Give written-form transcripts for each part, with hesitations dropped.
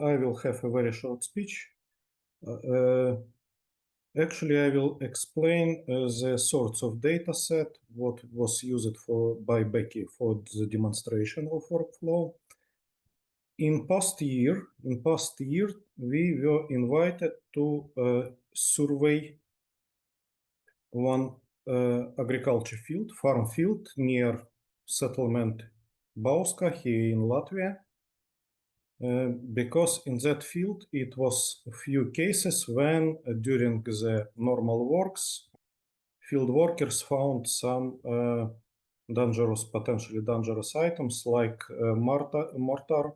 I will have a very short speech. Actually, I will explain the sorts of data set, what was used by Becky for the demonstration of workflow. In past year, we were invited to survey one agriculture field, farm field near settlement Bauska here in Latvia. Because in that field, it was a few cases when during the normal works, field workers found some potentially dangerous items like mortar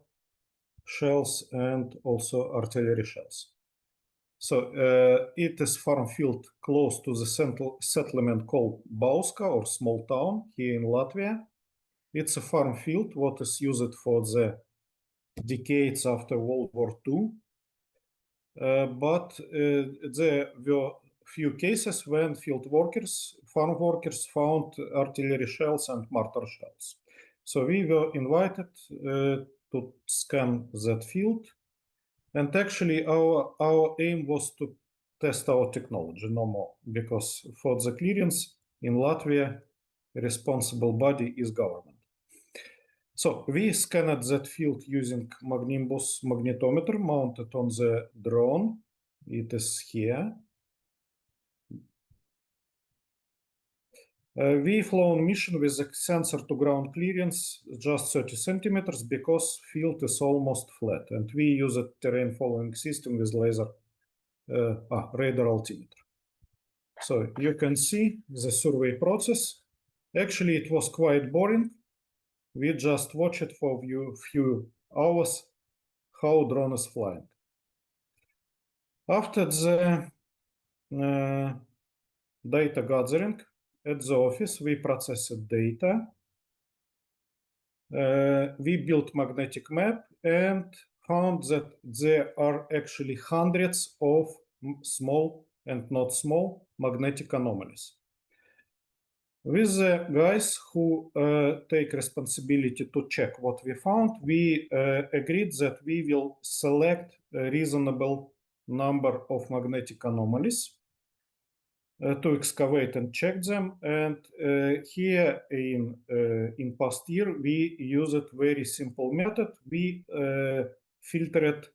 shells and also artillery shells. So it is farm field close to the central settlement called Bauska, or small town here in Latvia. It's a farm field what is used for the decades after World War II. But there were few cases when field workers, farm workers found artillery shells and mortar shells. So we were invited to scan that field. And actually our aim was to test our technology, no more, because for the clearance in Latvia, responsible body is government. So we scanned that field using Nimbus magnetometer mounted on the drone. It is here. We flown mission with a sensor to ground clearance just 30 centimeters because field is almost flat, and we use a terrain following system with laser radar altimeter. So you can see the survey process. Actually, it was quite boring. We just watched it for a few hours how drone is flying. After the data gathering at the office, we processed data. We built magnetic map and found that there are actually hundreds of small and not small magnetic anomalies. With the guys who take responsibility to check what we found, we agreed that we will select a reasonable number of magnetic anomalies to excavate and check them. And here in past year, we used a very simple method. We filtered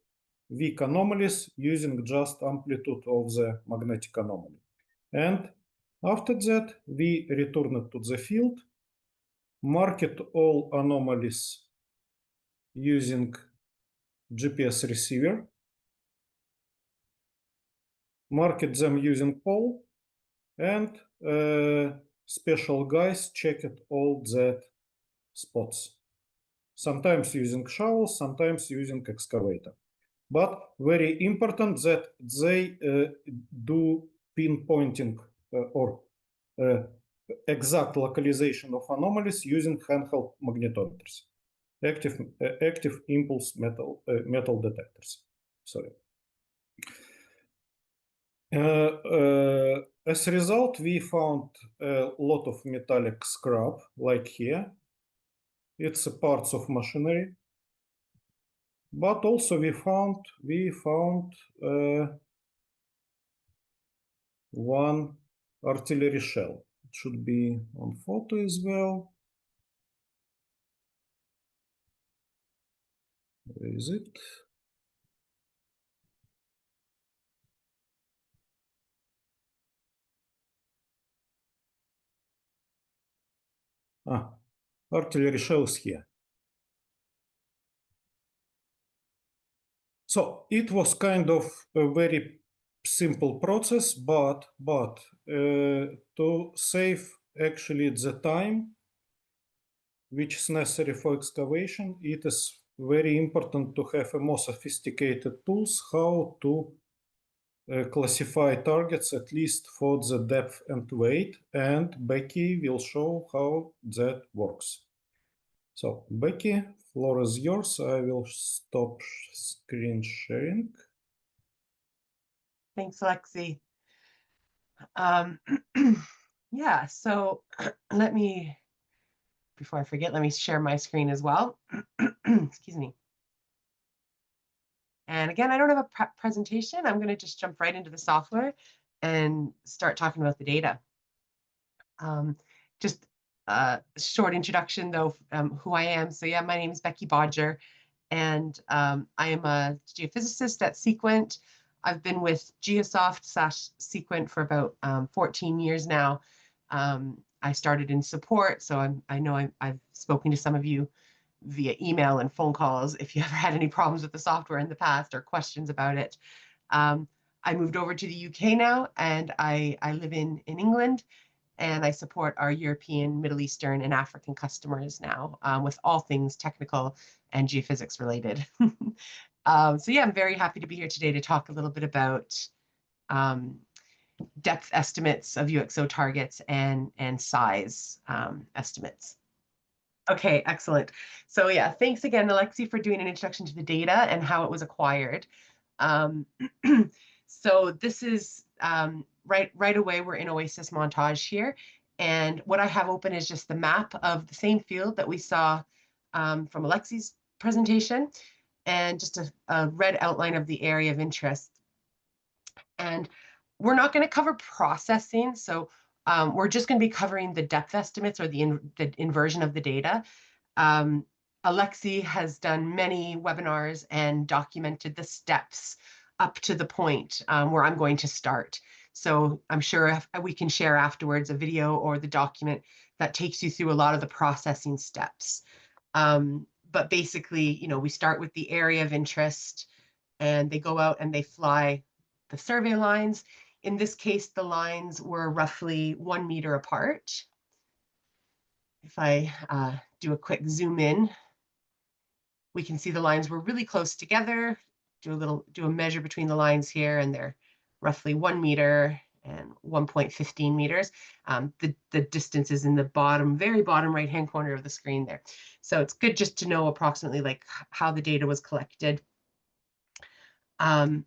weak anomalies using just amplitude of the magnetic anomaly. And after that, we returned to the field, marked all anomalies using GPS receiver, marked them using pole, and special guys checked all that spots. Sometimes using shovel, sometimes using excavator. But very important that they do pinpointing or exact localization of anomalies using handheld magnetometers, active impulse metal detectors. Sorry. As a result, we found a lot of metallic scrap, like here. It's parts of machinery. But also we found one artillery shell. It should be on photo as well. Where is it? Artillery shells here. So it was kind of a very simple process, but to save actually the time which is necessary for excavation, it is very important to have a more sophisticated tools how to classify targets, at least for the depth and weight, and Becky will show how that works. So Becky, floor is yours. I will stop screen sharing. Thanks, Alexey. Yeah, so let me, before I forget, let me share my screen as well. Excuse me. And again, I don't have a presentation. I'm going to just jump right into the software and start talking about the data. Just a short introduction, though, who I am. So yeah, my name is Becky Bodger, and I am a geophysicist at Sequent. I've been with Geosoft/Sequent for about 14 years now. I started in support, so I know I've spoken to some of you via email and phone calls if you ever had any problems with the software in the past or questions about it. I moved over to the UK now, and I live in England, and I support our European, Middle Eastern, and African customers now with all things technical and geophysics related. So yeah, I'm very happy to be here today to talk a little bit about depth estimates of UXO targets and size estimates. Okay, excellent. So yeah, thanks again, Alexey, for doing an introduction to the data and how it was acquired. So this is right away, we're in Oasis montaj here. And what I have open is just the map of the same field that we saw from Alexey's presentation, and just a red outline of the area of interest. And we're not going to cover processing, so we're just going to be covering the depth estimates or the inversion of the data. Alexey has done many webinars and documented the steps up to the point where I'm going to start. So I'm sure we can share afterwards a video or the document that takes you through a lot of the processing steps. But basically, we start with the area of interest, and they go out and they fly the survey lines. In this case, the lines were roughly 1 meter apart. If I do a quick zoom in, we can see the lines were really close together. Do a measure between the lines here, and they're roughly 1 meter and 1.15 meters. The distance is in the very bottom right-hand corner of the screen there. So it's good just to know approximately like how the data was collected. So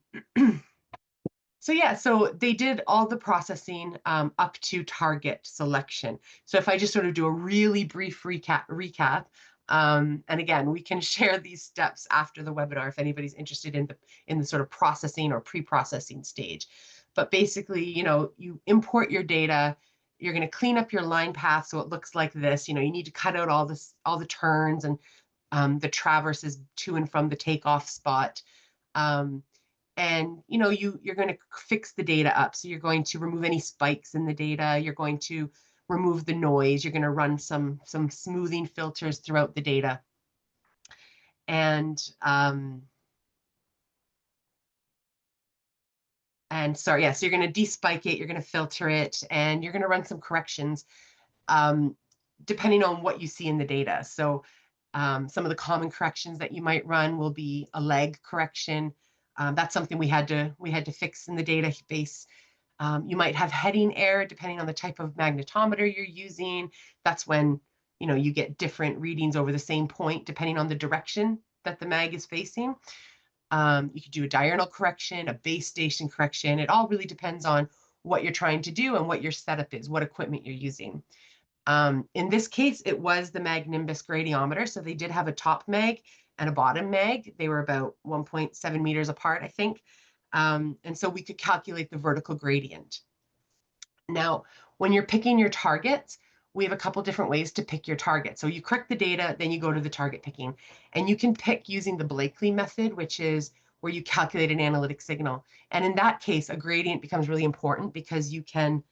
yeah, so they did all the processing up to target selection. So if I just sort of do a really brief recap, and again, we can share these steps after the webinar if anybody's interested in the sort of processing or pre-processing stage. But basically, you import your data. You're going to clean up your line path so it looks like this. You need to cut out all the turns and the traverses to and from the takeoff spot. And you're going to fix the data up. So you're going to remove any spikes in the data. You're going to remove the noise. You're going to run some smoothing filters throughout the data. And sorry, yeah, so you're going to despike it, you're going to filter it, and you're going to run some corrections depending on what you see in the data. So some of the common corrections that you might run will be a lag correction. That's something we had to fix in the database. You might have heading error depending on the type of magnetometer you're using. That's when you get different readings over the same point depending on the direction that the mag is facing. You could do a diurnal correction, a base station correction. It all really depends on what you're trying to do and what your setup is, what equipment you're using. In this case, it was the Magnembus gradiometer. So they did have a top mag and a bottom mag. They were about 1.7 meters apart, I think. And so we could calculate the vertical gradient. Now, when you're picking your targets, we have a couple different ways to pick your target. So you correct the data, then you go to the target picking. And you can pick using the Blakeley method, which is where you calculate an analytic signal. And in that case, a gradient becomes really important because you can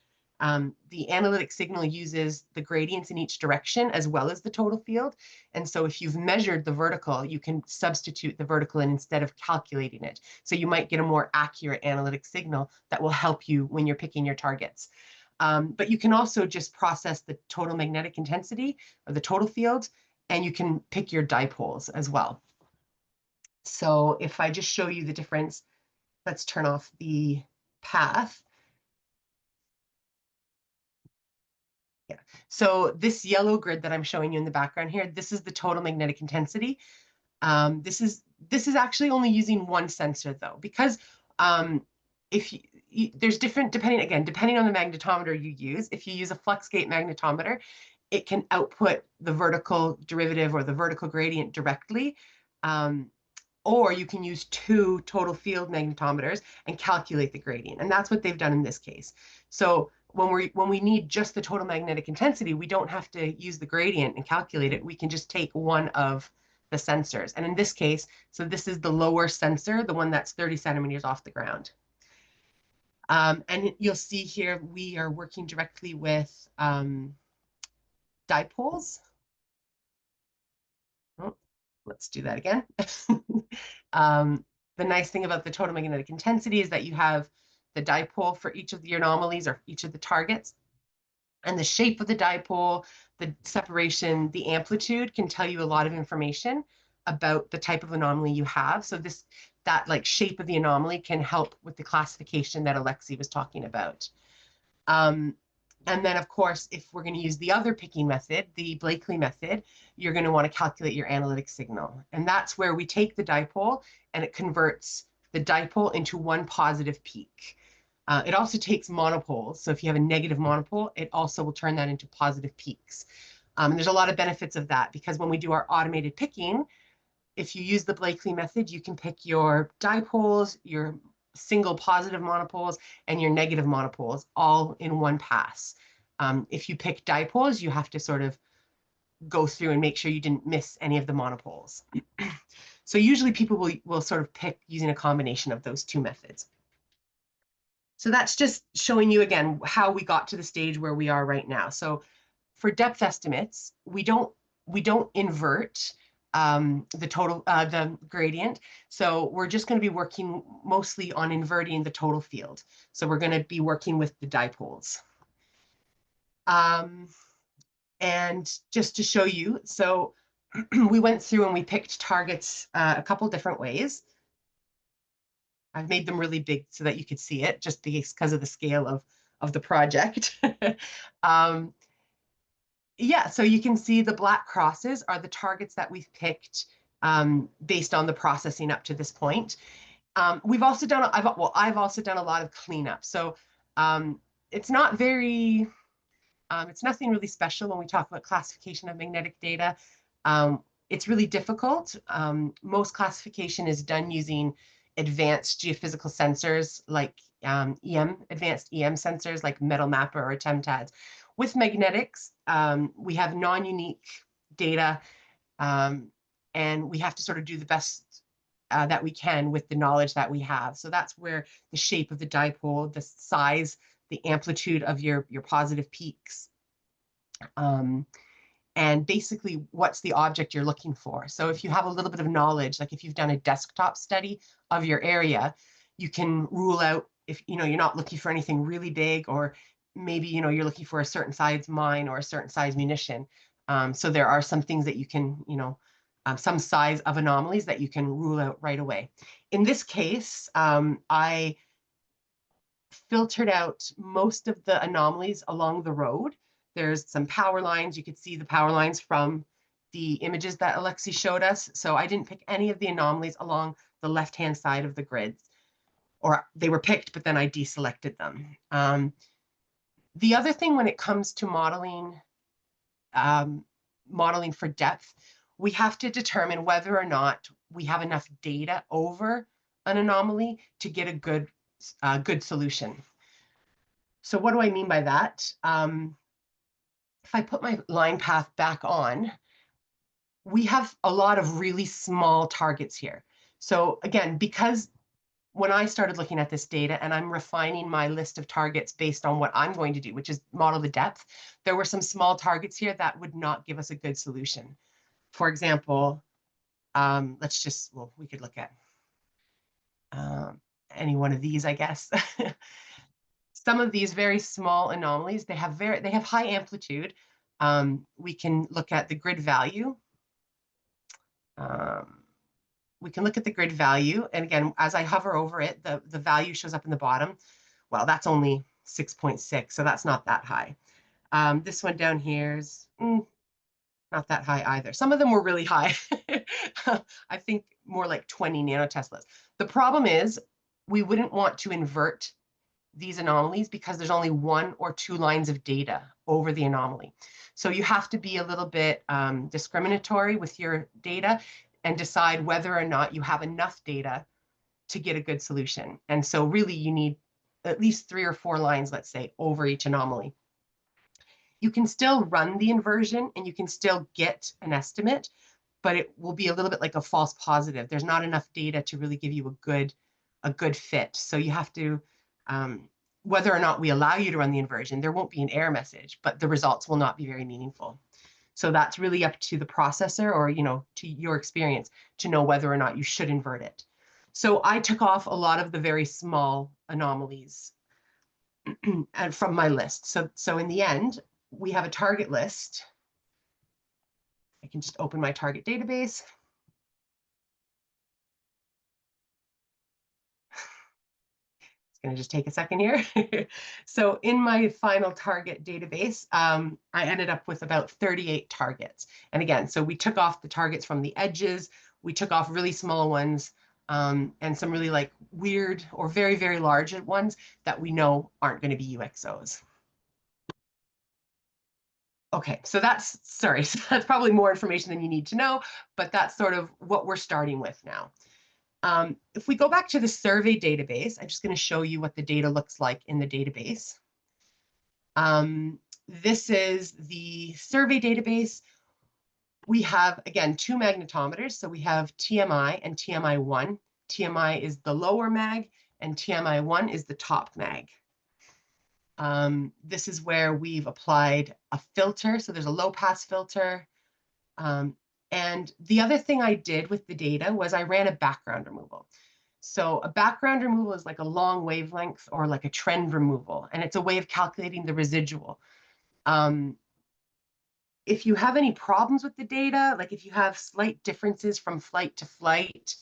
the analytic signal uses the gradients in each direction as well as the total field. And so if you've measured the vertical, you can substitute the vertical in instead of calculating it. So you might get a more accurate analytic signal that will help you when you're picking your targets. But you can also just process the total magnetic intensity or the total field, and you can pick your dipoles as well. So if I just show you the difference, let's turn off the path. Yeah. So this yellow grid that I'm showing you in the background here, this is the total magnetic intensity. This is actually only using one sensor though, because if there's different, depending on the magnetometer you use. If you use a flux gate magnetometer, it can output the vertical derivative or the vertical gradient directly. or you can use 2 total field magnetometers and calculate the gradient. And that's what they've done in this case. So when we need just the total magnetic intensity, we don't have to use the gradient and calculate it. We can just take one of the sensors. And in this case, so this is the lower sensor, the one that's 30 centimeters off the ground. And you'll see here, we are working directly with dipoles. Oh, let's do that again. The nice thing about the total magnetic intensity is that you have the dipole for each of the anomalies or each of the targets. And the shape of the dipole, the separation, the amplitude can tell you a lot of information about the type of anomaly you have. So that like shape of the anomaly can help with the classification that Alexey was talking about. And then, of course, if we're going to use the other picking method, the Blakeley method, you're going to want to calculate your analytic signal. And that's where we take the dipole and it converts the dipole into one positive peak. It also takes monopoles. So if you have a negative monopole, it also will turn that into positive peaks. And there's a lot of benefits of that because when we do our automated picking, if you use the Blakeley method, you can pick your dipoles, your single positive monopoles, and your negative monopoles all in one pass. If you pick dipoles, you have to sort of go through and make sure you didn't miss any of the monopoles. So usually people will sort of pick using a combination of those 2 methods. So that's just showing you again how we got to the stage where we are right now. So for depth estimates, we don't invert the gradient. So we're just going to be working mostly on inverting the total field. So we're going to be working with the dipoles. And just to show you, so we went through and we picked targets a couple different ways. I've made them really big so that you could see it, just because of the scale of the project. Yeah, so you can see the black crosses are the targets that we've picked based on the processing up to this point. We've also done, I've also done a lot of cleanup. So it's not very, it's nothing really special when we talk about classification of magnetic data. It's really difficult. Most classification is done using advanced geophysical sensors like advanced EM sensors like Metal Mapper or TemTads. With magnetics, we have non-unique data, and we have to sort of do the best that we can with the knowledge that we have. So that's where the shape of the dipole, the size, the amplitude of your positive peaks, and basically what's the object you're looking for. So if you have a little bit of knowledge, like if you've done a desktop study of your area, you can rule out if you're not looking for anything really big, or maybe you're looking for a certain size mine or a certain size munition. So there are some things that you can, some size of anomalies that you can rule out right away. In this case, I filtered out most of the anomalies along the road. There's some power lines. You could see the power lines from the images that Alexey showed us. So I didn't pick any of the anomalies along the left-hand side of the grids, or they were picked, but then I deselected them. The other thing when it comes to modeling, modeling for depth, we have to determine whether or not we have enough data over an anomaly to get a good solution. So what do I mean by that? If I put my line path back on, we have a lot of really small targets here. So again, because when I started looking at this data and I'm refining my list of targets based on what I'm going to do, which is model the depth, there were some small targets here that would not give us a good solution. For example, we could look at any one of these, I guess. Some of these very small anomalies, they have high amplitude. We can look at the grid value. We can look at the grid value, and again, as I hover over it, the value shows up in the bottom. Well, that's only 6.6, so that's not that high. This one down here is not that high either. Some of them were really high. I think more like 20 nanoteslas. The problem is we wouldn't want to invert these anomalies because there's only 1 or 2 lines of data over the anomaly. So you have to be a little bit discriminatory with your data. and decide whether or not you have enough data to get a good solution. And so really you need at least 3 or 4 lines, let's say, over each anomaly. You can still run the inversion and you can still get an estimate, but it will be a little bit like a false positive. There's not enough data to really give you a good fit. So you have to, whether or not we allow you to run the inversion, there won't be an error message, but the results will not be very meaningful. So that's really up to the processor or, to your experience to know whether or not you should invert it. So I took off a lot of the very small anomalies and from my list. So in the end, we have a target list. I can just open my target database. It's going to just take a second here. So in my final target database, I ended up with about 38 targets. And again, so we took off the targets from the edges. We took off really small ones and some really like weird or very, very large ones that we know aren't going to be UXOs. Okay, so that's probably more information than you need to know, but that's sort of what we're starting with now. If we go back to the survey database, I'm just going to show you what the data looks like in the database. This is the survey database. We have, again, 2 magnetometers. So we have TMI and TMI1. TMI is the lower mag, and TMI1 is the top mag. This is where we've applied a filter. So there's a low pass filter. And the other thing I did with the data was I ran a background removal. So a background removal is like a long wavelength or like a trend removal, and it's a way of calculating the residual. If you have any problems with the data, like if you have slight differences from flight to flight,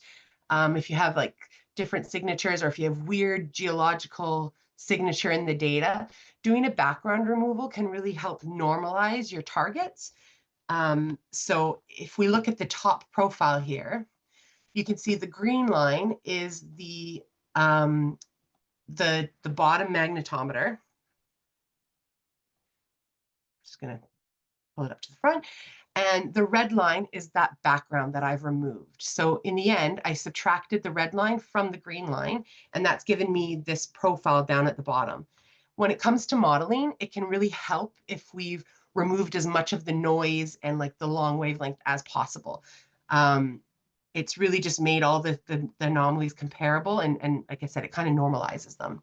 if you have like different signatures, or if you have weird geological signature in the data, doing a background removal can really help normalize your targets. So if we look at the top profile here, you can see the green line is the bottom magnetometer. Just going to pull it up to the front. And the red line is that background that I've removed. So in the end, I subtracted the red line from the green line, and that's given me this profile down at the bottom. When it comes to modeling, it can really help if we've removed as much of the noise and like the long wavelength as possible. It's really just made all the anomalies comparable, and like I said, it kind of normalizes them.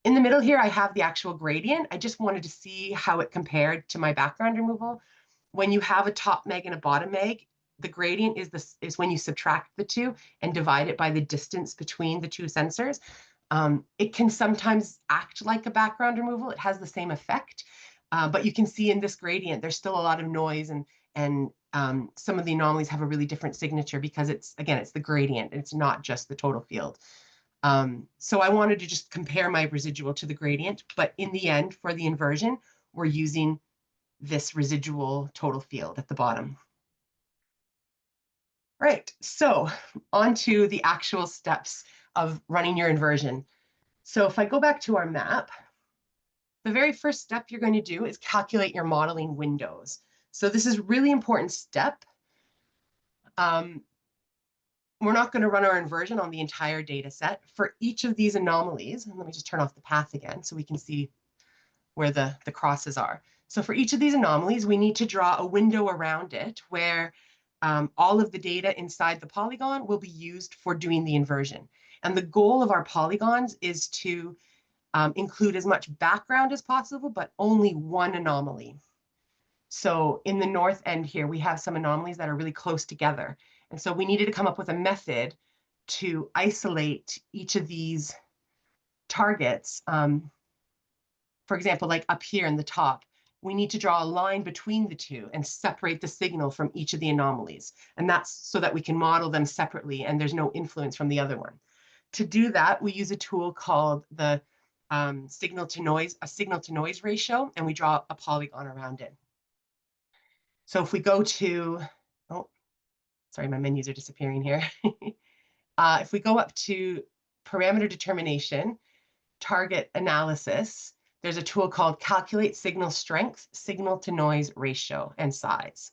In the middle here, I have the actual gradient. I just wanted to see how it compared to my background removal. When you have a top meg and a bottom meg, the gradient is when you subtract the two and divide it by the distance between the two sensors. It can sometimes act like a background removal. It has the same effect, but you can see in this gradient, there's still a lot of noise, and some of the anomalies have a really different signature because it's the gradient. It's not just the total field. So I wanted to just compare my residual to the gradient, but in the end, for the inversion, we're using this residual total field at the bottom. Right, so on to the actual steps of running your inversion. So if I go back to our map, the very first step you're going to do is calculate your modeling windows. So this is a really important step. We're not going to run our inversion on the entire data set. For each of these anomalies, and let me just turn off the path again so we can see where the crosses are. So for each of these anomalies, we need to draw a window around it where all of the data inside the polygon will be used for doing the inversion. And the goal of our polygons is to include as much background as possible, but only one anomaly. So in the north end here, we have some anomalies that are really close together. And so we needed to come up with a method to isolate each of these targets. For example, like up here in the top, we need to draw a line between the two and separate the signal from each of the anomalies. And that's so that we can model them separately and there's no influence from the other one. To do that, we use a tool called the signal to noise ratio, and we draw a polygon around it. So if we go to, oh, sorry, my menus are disappearing here. If we go up to parameter determination, target analysis, there's a tool called calculate signal strength, signal to noise ratio, and size.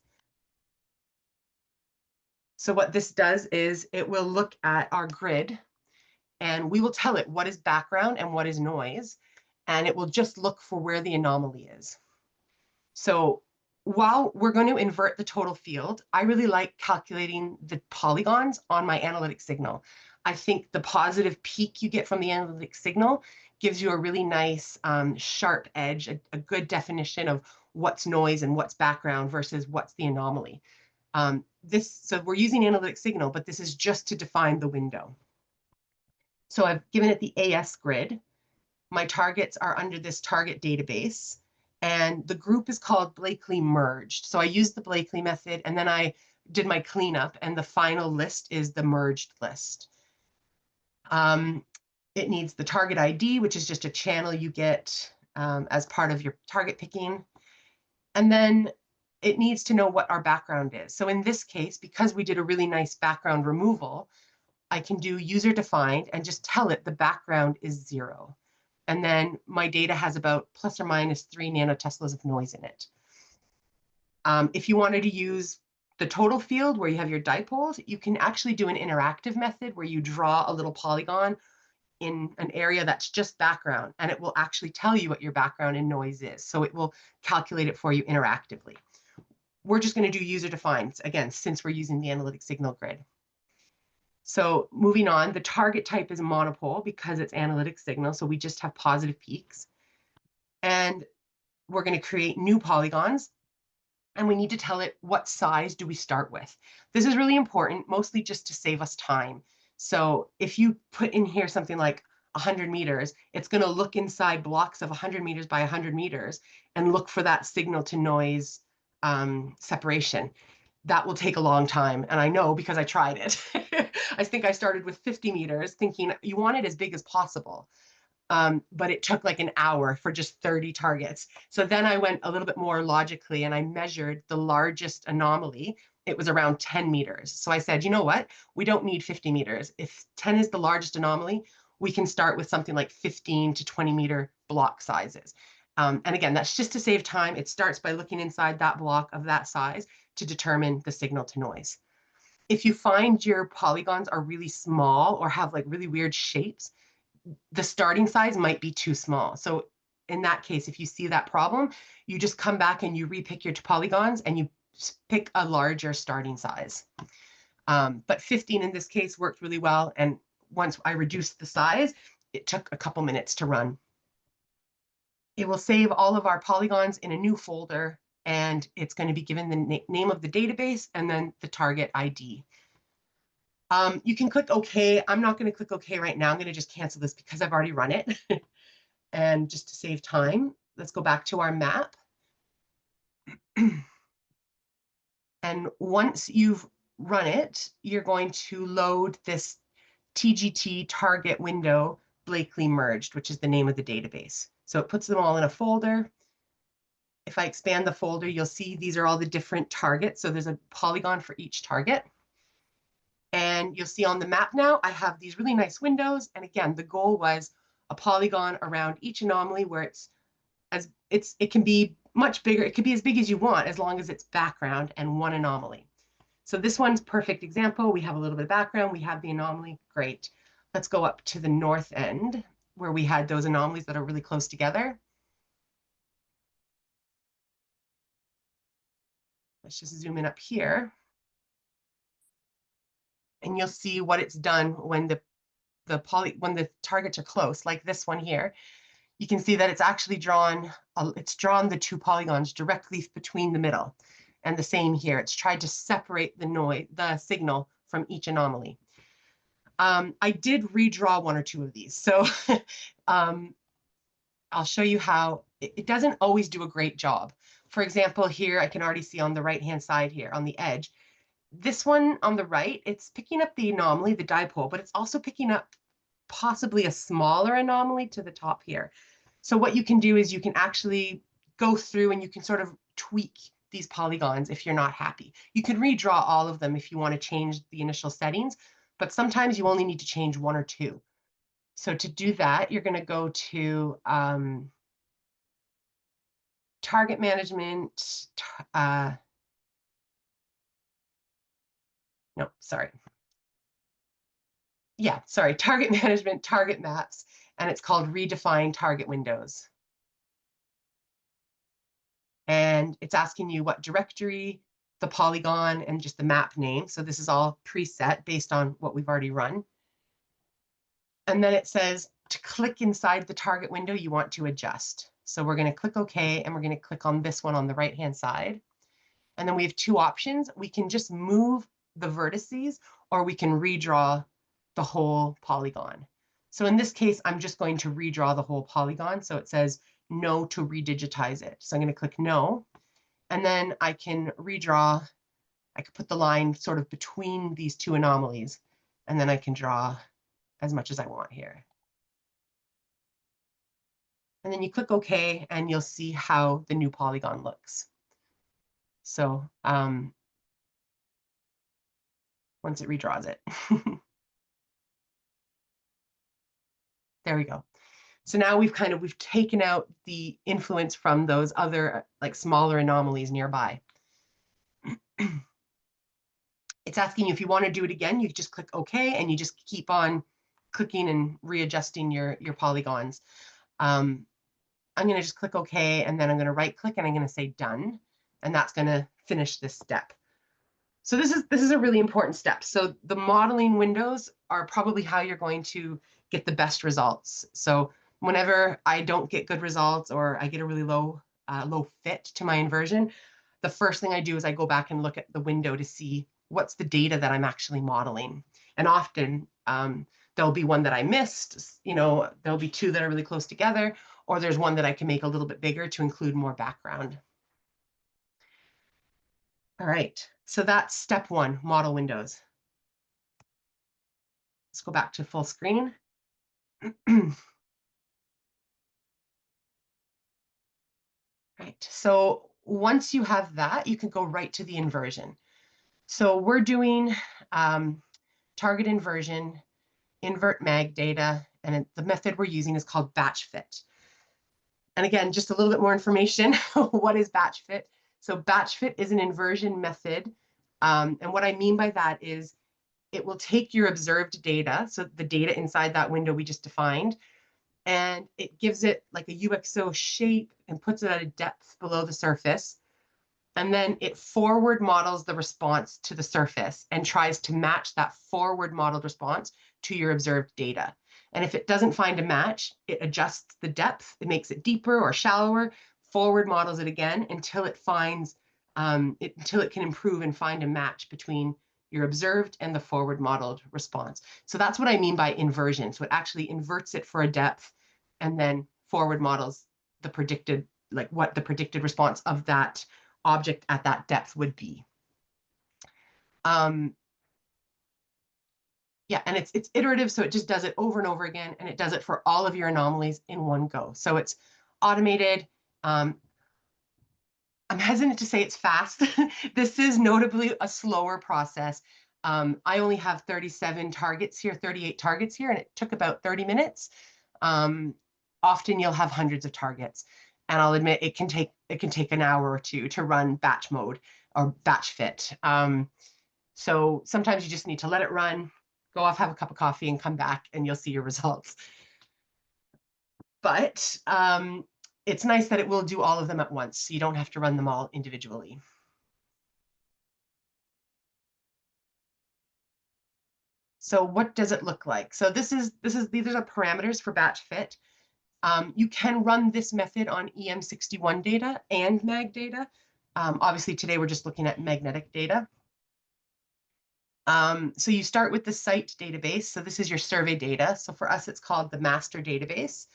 So what this does is it will look at our grid and we will tell it what is background and what is noise, and it will just look for where the anomaly is. So while we're going to invert the total field, I really like calculating the polygons on my analytic signal. I think the positive peak you get from the analytic signal gives you a really nice sharp edge, a good definition of what's noise and what's background versus what's the anomaly. So we're using analytic signal, but this is just to define the window. So I've given it the AS grid. My targets are under this target database, and the group is called Blakeley merged. So I used the Blakeley method, and then I did my cleanup, and the final list is the merged list. It needs the target ID, which is just a channel you get as part of your target picking. And then it needs to know what our background is. So in this case, because we did a really nice background removal, I can do user defined and just tell it the background is 0. And then my data has about plus or minus 3 nanoteslas of noise in it. If you wanted to use the total field where you have your dipoles, you can actually do an interactive method where you draw a little polygon in an area that's just background, and it will actually tell you what your background and noise is. So it will calculate it for you interactively. We're just going to do user defined, again, since we're using the analytic signal grid. So moving on, the target type is monopole because it's analytic signal, so we just have positive peaks. And we're going to create new polygons, and we need to tell it what size do we start with. This is really important, mostly just to save us time. So if you put in here something like 100 meters, it's going to look inside blocks of 100 meters by 100 meters and look for that signal to noise separation. That will take a long time, and I know because I tried it. I think I started with 50 meters thinking you want it as big as possible. But it took like an hour for just 30 targets. So then I went a little bit more logically and I measured the largest anomaly. It was around 10 meters. So I said, you know what? We don't need 50 meters. If 10 is the largest anomaly, we can start with something like 15 to 20 meter block sizes. And again, that's just to save time. It starts by looking inside that block of that size to determine the signal to noise. If you find your polygons are really small or have like really weird shapes, the starting size might be too small. So in that case, if you see that problem, you just come back and you repick your polygons and you pick a larger starting size. But 15 in this case worked really well. And once I reduced the size, it took a couple minutes to run. It will save all of our polygons in a new folder, and it's going to be given the name of the database and then the target ID. You can click OK. I'm not going to click OK right now. I'm going to just cancel this because I've already run it. And just to save time, let's go back to our map. And once you've run it, you're going to load this TGT target window Blakeley merged, which is the name of the database. So it puts them all in a folder. If I expand the folder, you'll see these are all the different targets. So there's a polygon for each target. And you'll see on the map now, I have these really nice windows. And again, the goal was a polygon around each anomaly where it can be much bigger. It could be as big as you want as long as it's background and one anomaly. So this one's perfect example. We have a little bit of background. We have the anomaly. Great. Let's go up to the north end where we had those anomalies that are really close together. Let's just zoom in up here. And you'll see what it's done when the targets are close, like this one here. You can see that it's actually drawn the two polygons directly between the middle. And the same here, it's tried to separate the signal from each anomaly. I did redraw one or two of these. So I'll show you how it doesn't always do a great job. For example, here I can already see on the right-hand side here on the edge, this one on the right, it's picking up the anomaly, the dipole, but it's also picking up possibly a smaller anomaly to the top here. So what you can do is you can actually go through and you can sort of tweak these polygons if you're not happy. You can redraw all of them if you want to change the initial settings, but sometimes you only need to change one or two. So to do that, you're going to go to target management, no, sorry. Yeah, sorry, target management, target maps, and it's called redefine target windows. And it's asking you what directory, the polygon, and just the map name. So this is all preset based on what we've already run. And then it says to click inside the target window, you want to adjust. So we're going to click OK, and we're going to click on this one on the right-hand side. And then we have two options. We can just move the vertices, or we can redraw the whole polygon. So in this case, I'm just going to redraw the whole polygon. So it says no to redigitize it. So I'm going to click no. And then I can redraw. I could put the line sort of between these two anomalies, and then I can draw as much as I want here. And then you click OK, and you'll see how the new polygon looks. So once it redraws it. There we go. So now we've taken out the influence from those other like smaller anomalies nearby. It's asking you if you want to do it again, you just click OK, and you just keep on clicking and readjusting your polygons. I'm going to just click OK, and then I'm going to right click, and I'm going to say done, and that's going to finish this step. So this is a really important step. So the modeling windows are probably how you're going to get the best results. So whenever I don't get good results, or I get a really low fit to my inversion, the first thing I do is I go back and look at the window to see what's the data that I'm actually modeling. And often there'll be one that I missed, there'll be two that are really close together, or there's one that I can make a little bit bigger to include more background. All right, so that's step one, model windows. Let's go back to full screen. Right, so once you have that, you can go right to the inversion. So we're doing target inversion, invert mag data, and the method we're using is called batch fit. And again, just a little bit more information. What is batch fit? So batch fit is an inversion method. And what I mean by that is it will take your observed data, so the data inside that window we just defined, and it gives it like a UXO shape and puts it at a depth below the surface. And then it forward models the response to the surface and tries to match that forward modeled response to your observed data. And if it doesn't find a match, it adjusts the depth, it makes it deeper or shallower, forward models it again until it finds, until it can improve and find a match between your observed and the forward modeled response. So that's what I mean by inversion. So it actually inverts it for a depth and then forward models the predicted, like what the predicted response of that object at that depth would be. Yeah, and it's iterative, so it just does it over and over again, and it does it for all of your anomalies in one go. So it's automated. I'm hesitant to say it's fast. This is notably a slower process. I only have 38 targets here, and it took about 30 minutes. Often you'll have hundreds of targets, and I'll admit it can take an hour or two to run batch mode or batch fit. So sometimes you just need to let it run, go off, have a cup of coffee, and come back, and you'll see your results. But it's nice that it will do all of them at once, so you don't have to run them all individually. So what does it look like? So these are parameters for batch fit. You can run this method on EM61 data and mag data. Obviously today we're just looking at magnetic data. So you start with the site database. So this is your survey data. So for us, it's called the master database.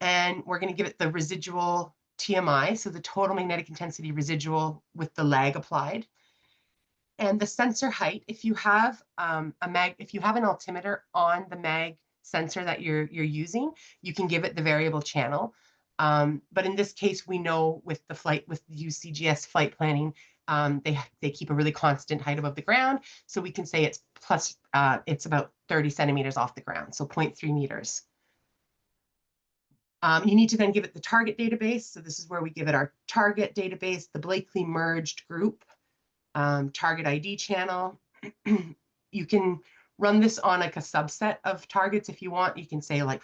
And we're going to give it the residual TMI, so the total magnetic intensity residual with the lag applied. And the sensor height, if you have if you have an altimeter on the mag sensor that you're using, you can give it the variable channel. But in this case, we know with the UCGS flight planning, they keep a really constant height above the ground, so we can say it's about 30 centimeters off the ground, so 0.3 meters. You need to then give it the target database. So this is where we give it our target database, the Blakeley merged group, target ID channel, You can run this on like a subset of targets if you want. You can say like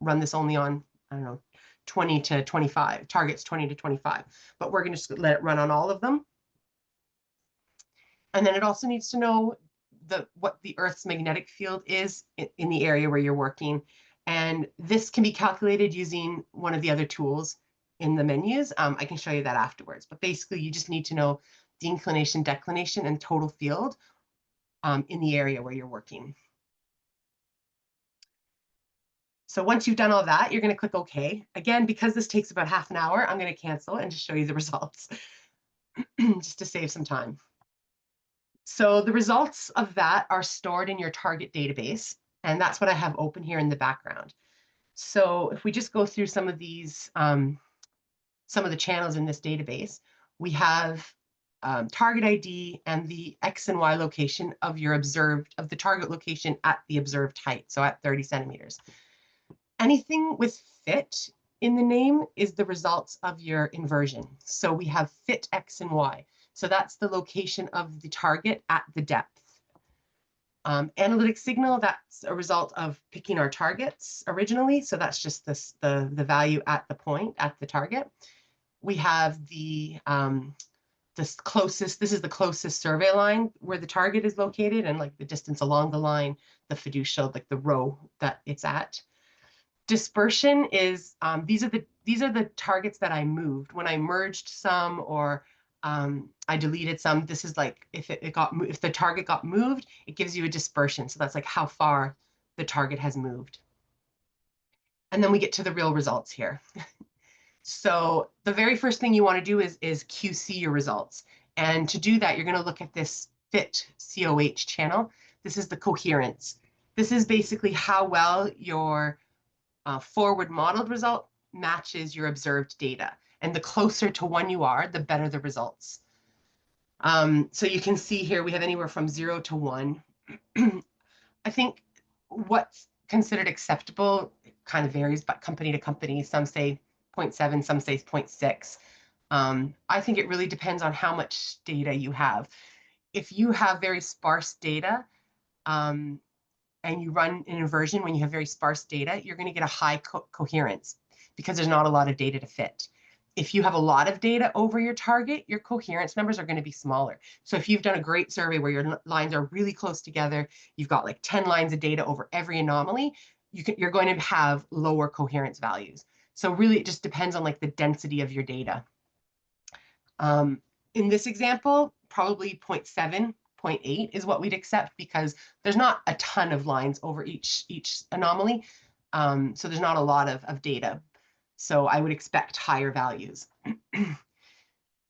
run this only on, I don't know, 20 to 25, targets 20 to 25, but we're going to just let it run on all of them. And then it also needs to know what the Earth's magnetic field is in the area where you're working. And this can be calculated using one of the other tools in the menus. I can show you that afterwards. But basically, you just need to know the inclination, declination, and total field in the area where you're working. So once you've done all that, you're going to click OK. Again, because this takes about half an hour, I'm going to cancel and just show you the results just to save some time. So the results of that are stored in your target database, and that's what I have open here in the background. So if we just go through some of these, some of the channels in this database, we have target ID and the X and Y location of your observed, of the target location at the observed height, so at 30 centimeters. Anything with fit in the name is the results of your inversion. So we have fit X and Y. So that's the location of the target at the depth. Analytic signal, that's a result of picking our targets originally. So that's just the value at the point, at the target. We have this is the closest survey line where the target is located, and like the distance along the line, the fiducial, like the row that it's at. Dispersion is, these are the targets that I moved when I merged some, or I deleted some. This is like if the target got moved, it gives you a dispersion. So that's like how far the target has moved. And then we get to the real results here. So the very first thing you want to do is QC your results. And to do that, you're going to look at this fit COH channel. This is the coherence. This is basically how well your forward modeled result matches your observed data. And the closer to one you are, the better the results. So you can see here we have anywhere from 0 to 1. I think what's considered acceptable kind of varies by company to company. Some say 0.7, some say 0.6. I think it really depends on how much data you have. If you have very sparse data, and you run an inversion when you have very sparse data, you're going to get a high coherence because there's not a lot of data to fit. If you have a lot of data over your target, your coherence numbers are going to be smaller. So if you've done a great survey where your lines are really close together, you've got like 10 lines of data over every anomaly, you're going to have lower coherence values. So really, it just depends on like the density of your data. In this example, probably 0.7. 0.8 is what we'd accept because there's not a ton of lines over each anomaly. So there's not a lot of data. So I would expect higher values.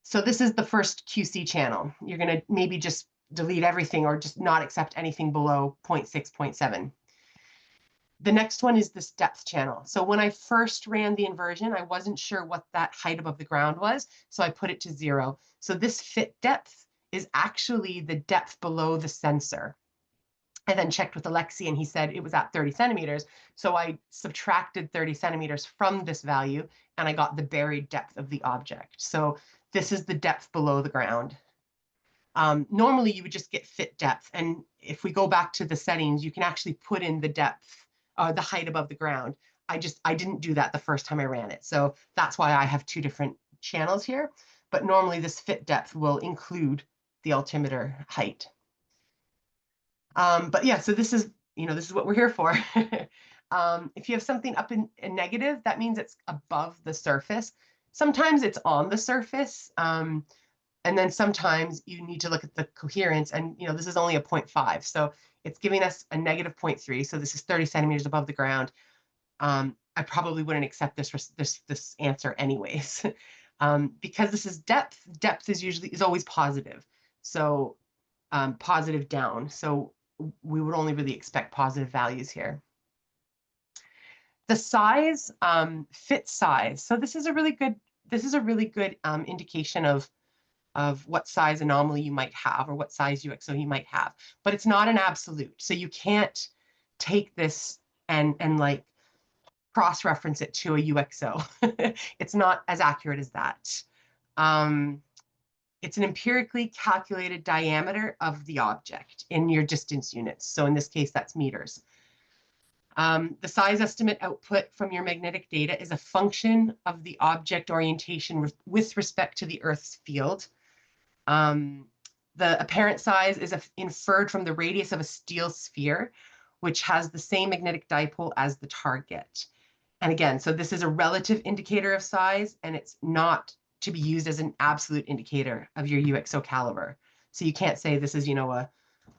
So this is the first QC channel. You're going to maybe just delete everything or just not accept anything below 0.6, 0.7. The next one is this depth channel. So when I first ran the inversion, I wasn't sure what that height above the ground was. So I put it to 0. So this fit depth is actually the depth below the sensor. I then checked with Alexey and he said it was at 30 centimeters. So I subtracted 30 centimeters from this value and I got the buried depth of the object. So this is the depth below the ground. Normally you would just get fit depth. And if we go back to the settings, you can actually put in the depth, the height above the ground. I didn't do that the first time I ran it. So that's why I have two different channels here. But normally this fit depth will include the altimeter height. But yeah, so this is what we're here for. If you have something up in negative, that means it's above the surface. Sometimes it's on the surface. And then sometimes you need to look at the coherence, and this is only a 0.5. So it's giving us a negative 0.3. So this is 30 centimeters above the ground. I probably wouldn't accept this answer anyways. Because this is depth. Depth is always positive. So positive down. So we would only really expect positive values here. The size, fit size. So this is a really good indication of what size anomaly you might have or what size UXO you might have, but it's not an absolute. So you can't take this and like cross-reference it to a UXO. It's not as accurate as that. It's an empirically calculated diameter of the object in your distance units. So in this case, that's meters. The size estimate output from your magnetic data is a function of the object orientation with respect to the Earth's field. The apparent size is inferred from the radius of a steel sphere, which has the same magnetic dipole as the target. And again, so this is a relative indicator of size, and it's not to be used as an absolute indicator of your UXO caliber. So you can't say this is, you know,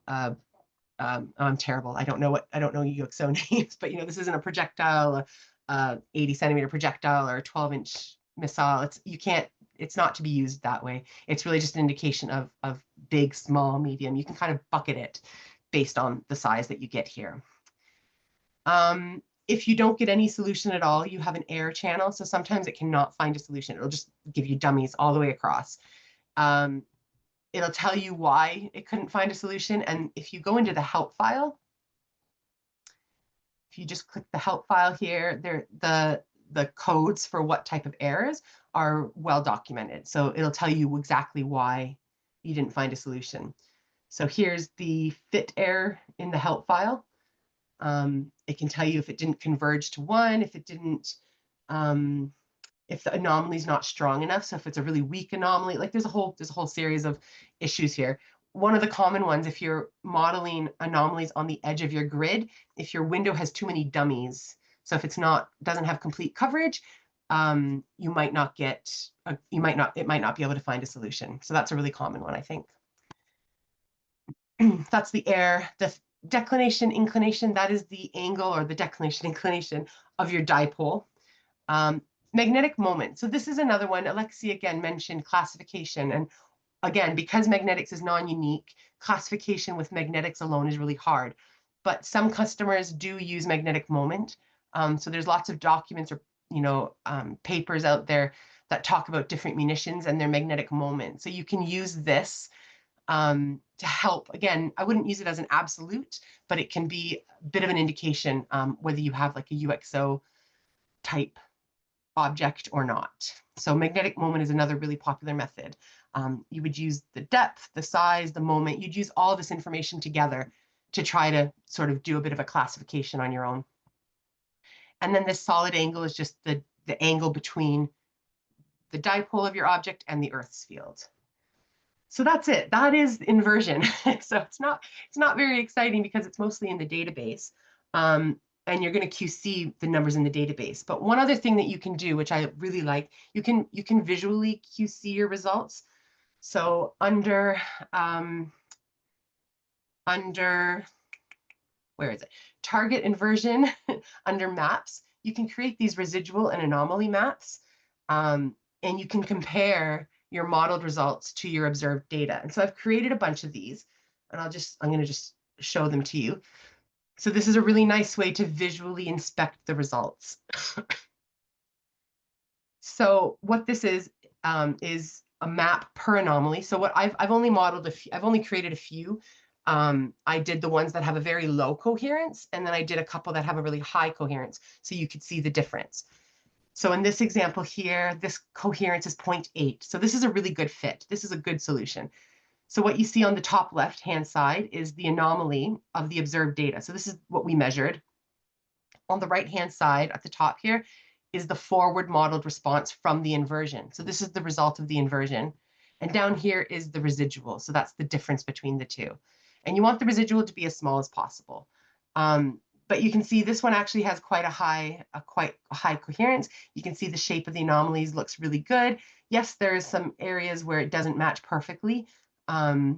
I'm terrible. I don't know UXO names, but you know, this isn't a projectile, 80 centimeter projectile or a 12-inch missile. It's not to be used that way. It's really just an indication of big, small, medium. You can kind of bucket it based on the size that you get here. If you don't get any solution at all, you have an error channel. So sometimes it cannot find a solution. It'll just give you dummies all the way across. It'll tell you why it couldn't find a solution. And if you go into the help file, if you just click the help file here, the codes for what type of errors are well documented. So it'll tell you exactly why you didn't find a solution. So here's the fit error in the help file. It can tell you if it didn't converge to 1, if it didn't, if the anomaly is not strong enough. So if it's a really weak anomaly, like there's a whole series of issues here. One of the common ones, if you're modeling anomalies on the edge of your grid, if your window has too many dummies, so if doesn't have complete coverage, you might not get, it might not be able to find a solution. So that's a really common one, I think. That's the error. The declination, inclination, that is the angle or the declination, inclination of your dipole. Magnetic moment. So this is another one. Alexey again mentioned classification. And again, because magnetics is non-unique, classification with magnetics alone is really hard. But some customers do use magnetic moment. So there's lots of documents or papers out there that talk about different munitions and their magnetic moment. So you can use this to help. Again, I wouldn't use it as an absolute, but it can be a bit of an indication whether you have like a UXO type object or not. So magnetic moment is another really popular method. You would use the depth, the size, the moment. You'd use all this information together to try to sort of do a bit of a classification on your own. And then this solid angle is just the angle between the dipole of your object and the Earth's field. So that's it. That is inversion. So it's not very exciting because it's mostly in the database. And you're going to QC the numbers in the database. But one other thing that you can do, which I really like, you can visually QC your results. So under where is it? Target inversion, under maps, you can create these residual and anomaly maps, and you can compare your modeled results to your observed data. And so I've created a bunch of these, and I'm going to just show them to you. So this is a really nice way to visually inspect the results. So what this is a map per anomaly. So what I've only modeled I've only created a few. I did the ones that have a very low coherence, and then I did a couple that have a really high coherence, so you could see the difference. So in this example here, this coherence is 0.8. So this is a really good fit. This is a good solution. So what you see on the top left-hand side is the anomaly of the observed data. So this is what we measured. On the right-hand side at the top here is the forward modeled response from the inversion. So this is the result of the inversion. And down here is the residual. So that's the difference between the two. And you want the residual to be as small as possible. But you can see this one actually has quite a high coherence. You can see the shape of the anomalies looks really good. Yes, there's some areas where it doesn't match perfectly. But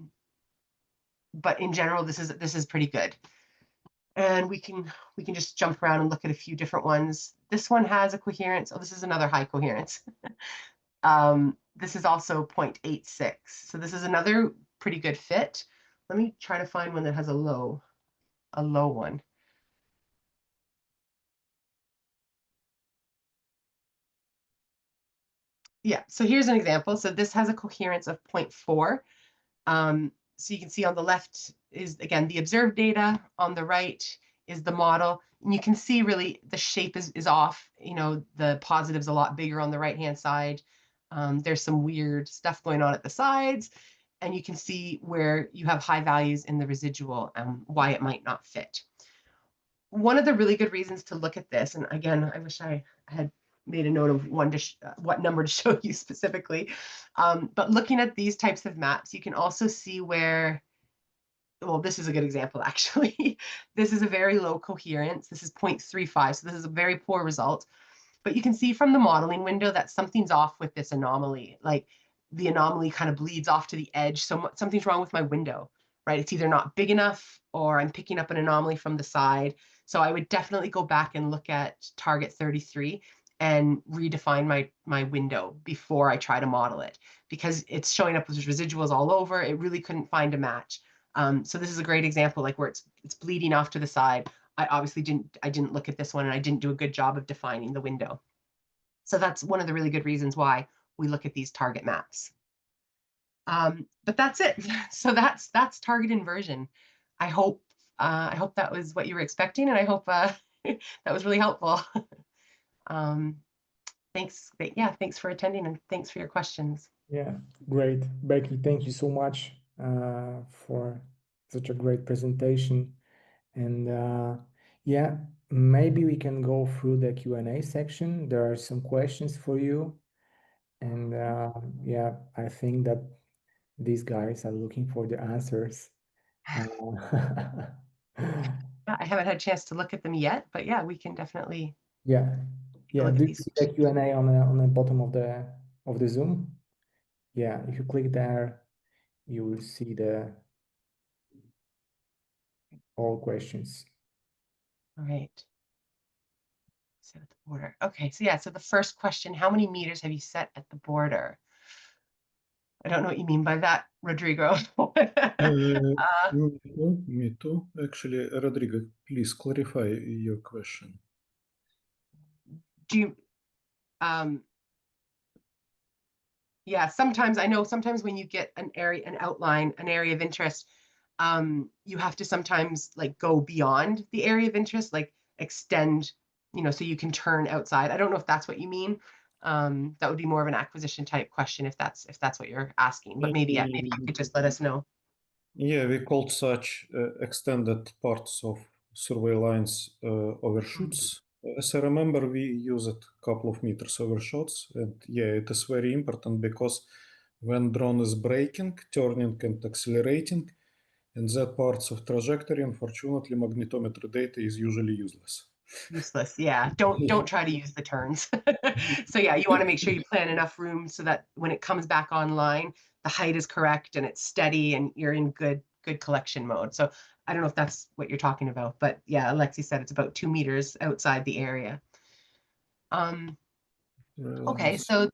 in general, this is pretty good. And we can just jump around and look at a few different ones. This one has a coherence. Oh, this is another high coherence. This is also 0.86. So this is another pretty good fit. Let me try to find one that has a low one. Yeah, so here's an example. So this has a coherence of 0.4. So you can see on the left is, again, the observed data. On the right is the model. And you can see really the shape is off. You know, the positive's a lot bigger on the right-hand side. There's some weird stuff going on at the sides, and you can see where you have high values in the residual and why it might not fit. One of the really good reasons to look at this, and again, I wish I had made a note of what number to show you specifically, but looking at these types of maps, you can also see where, well, this is a good example, actually. This is a very low coherence. This is 0.35, so this is a very poor result. But you can see from the modeling window that something's off with this anomaly. Like the anomaly kind of bleeds off to the edge. So something's wrong with my window, right? It's either not big enough or I'm picking up an anomaly from the side. So I would definitely go back and look at target 33 and redefine my window before I try to model it, because it's showing up with residuals all over. It really couldn't find a match. So this is a great example, like where it's bleeding off to the side. I obviously didn't look at this one, and I didn't do a good job of defining the window. So that's one of the really good reasons why we look at these target maps. But that's it. So that's target inversion. I hope that was what you were expecting, and I hope that was really helpful. Thanks. Yeah, thanks for attending, and thanks for your questions. Yeah, great. Becky, thank you so much for such a great presentation. And yeah, maybe we can go through the Q&A section. There are some questions for you. And yeah, I think that these guys are looking for the answers. Yeah, I haven't had a chance to look at them yet, but yeah, we can definitely. Yeah, yeah. Look Do at you these. see the Q&A on the bottom of the Zoom? Yeah, if you click there, you will see all questions. All right. Set at the border. Okay, so yeah, so the first question, how many meters have you set at the border? I don't know what you mean by that, Rodrigo. Me too. Actually, Rodrigo, please clarify your question. Do you, yeah, sometimes when you get an outline, an area of interest, you have to sometimes like go beyond the area of interest, like extend, so you can turn outside. I don't know if that's what you mean. That would be more of an acquisition type question if that's what you're asking, but maybe you could just let us know. Yeah, we called such extended parts of survey lines overshoots. As I remember, we used a couple of meters overshots, and yeah, it is very important because when drone is braking, turning and accelerating, in that parts of trajectory, unfortunately, magnetometer data is usually useless. Useless, yeah. Don't try to use the turns. So yeah, you want to make sure you plan enough room so that when it comes back online, the height is correct and it's steady and you're in good collection mode. So I don't know if that's what you're talking about, but yeah, Alexey said it's about 2 meters outside the area. Okay, so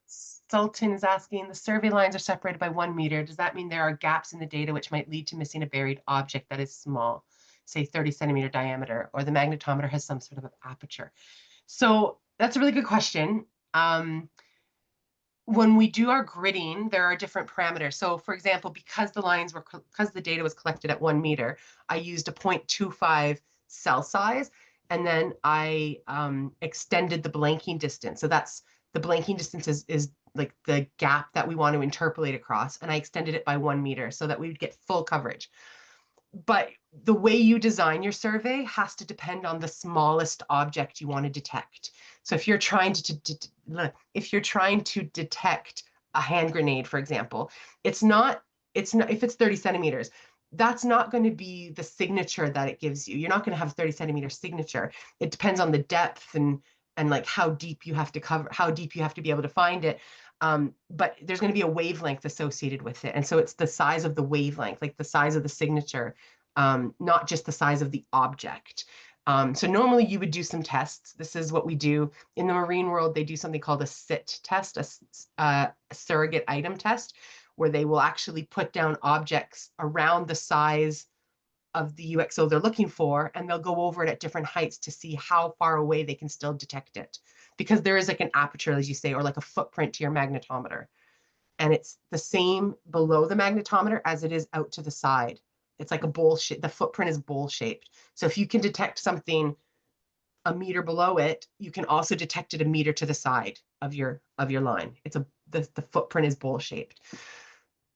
Sultan is asking, the survey lines are separated by 1 meter. Does that mean there are gaps in the data which might lead to missing a buried object that is small, say 30 centimeter diameter, or the magnetometer has some sort of aperture? So that's a really good question. When we do our gridding, there are different parameters. So for example, because the data was collected at 1 meter, I used a 0.25 cell size, and then I extended the blanking distance. So that's the blanking distance is like the gap that we want to interpolate across, and I extended it by 1 meter so that we would get full coverage. But the way you design your survey has to depend on the smallest object you want to detect. So if you're trying to detect a hand grenade, for example, it's not if it's 30 centimeters, that's not going to be the signature that it gives you. You're not going to have a 30 centimeter signature. It depends on the depth and like how deep you have to cover, how deep you have to be able to find it. But there's going to be a wavelength associated with it. And so it's the size of the wavelength, like the size of the signature, not just the size of the object. So normally you would do some tests. This is what we do. In the marine world, they do something called a SIT test, a surrogate item test, where they will actually put down objects around the size of the UXO they're looking for, and they'll go over it at different heights to see how far away they can still detect it. Because there is like an aperture, as you say, or like a footprint to your magnetometer. And it's the same below the magnetometer as it is out to the side. It's like a bowl shape. The footprint is bowl shaped. So if you can detect something a meter below it, you can also detect it a meter to the side of your line. It's a the footprint is bowl-shaped.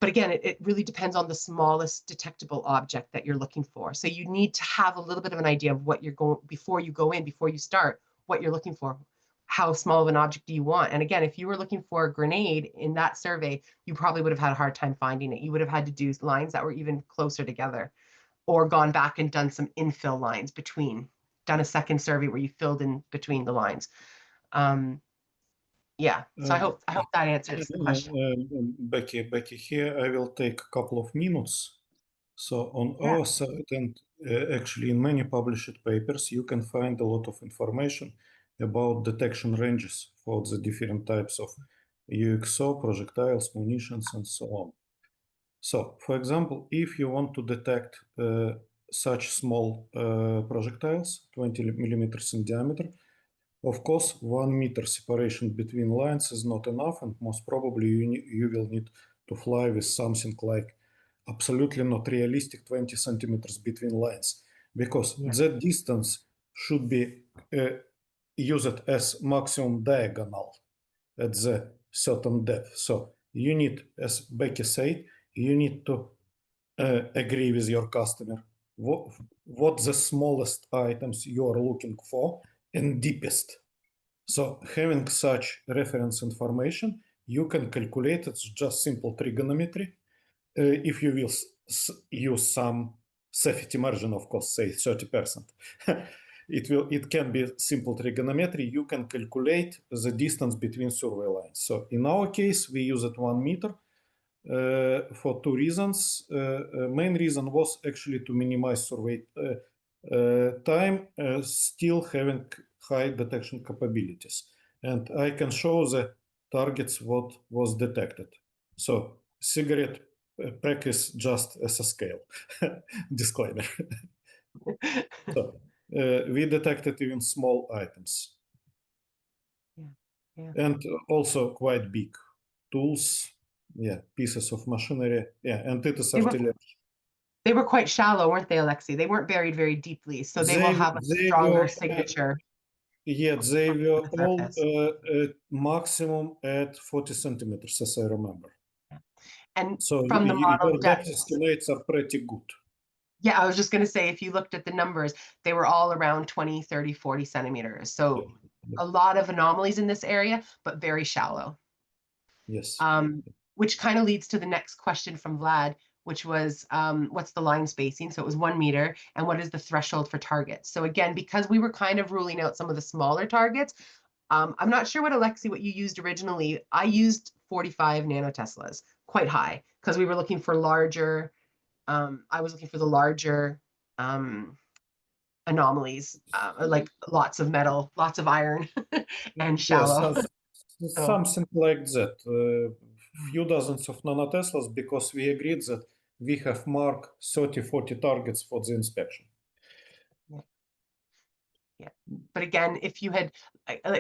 But again, it really depends on the smallest detectable object that you're looking for. So you need to have a little bit of an idea of what you're going, before you start, what you're looking for. How small of an object do you want? And again, if you were looking for a grenade in that survey, you probably would have had a hard time finding it. You would have had to do lines that were even closer together, or gone back and done some infill lines between, done a second survey where you filled in between the lines. Yeah, so I hope that answers the question. Becky, here I will take a couple of minutes. So on Yeah. our site, and actually in many published papers, you can find a lot of information about detection ranges for the different types of UXO, projectiles, munitions, and so on. So, for example, if you want to detect such small projectiles, 20 millimeters in diameter, of course, 1 meter separation between lines is not enough, and most probably you will need to fly with something like absolutely not realistic 20 centimeters between lines, because that distance should be used as maximum diagonal at the certain depth. So you need, as Becky said, you need to agree with your customer what the smallest items you are looking for and deepest. So having such reference information, you can calculate. It's just simple trigonometry. If you will use some safety margin, of course, say 30%, it can be simple trigonometry. You can calculate the distance between survey lines. So in our case, we use it 1 meter for two reasons. Main reason was actually to minimize survey time, still having high detection capabilities. And I can show the targets what was detected. So cigarette pack is just as a scale. Disclaimer. So we detected even small items. And also quite big tools, pieces of machinery, and it is artillery. They were quite shallow, weren't they, Alexey? They weren't buried very deeply, so they will have a stronger signature. Yeah, they were all maximum at 40 centimeters, as I remember. And so from the model your depth estimates are pretty good. Yeah, I was just going to say, if you looked at the numbers, they were all around 20, 30, 40 centimeters. So a lot of anomalies in this area, but very shallow. Yes. Which kind of leads to the next question from Vlad, which was, what's the line spacing? So it was 1 meter. And what is the threshold for targets? So again, because we were kind of ruling out some of the smaller targets, I'm not sure what, Alexey, what you used originally. I used 45 nanoteslas, quite high, because we were looking for larger. I was looking for the larger anomalies, like lots of metal, lots of iron, and shallow. Yes, something like that. Few dozens of nanoteslas, because we agreed that we have marked 30, 40 targets for the inspection. Yeah, but again, if you had,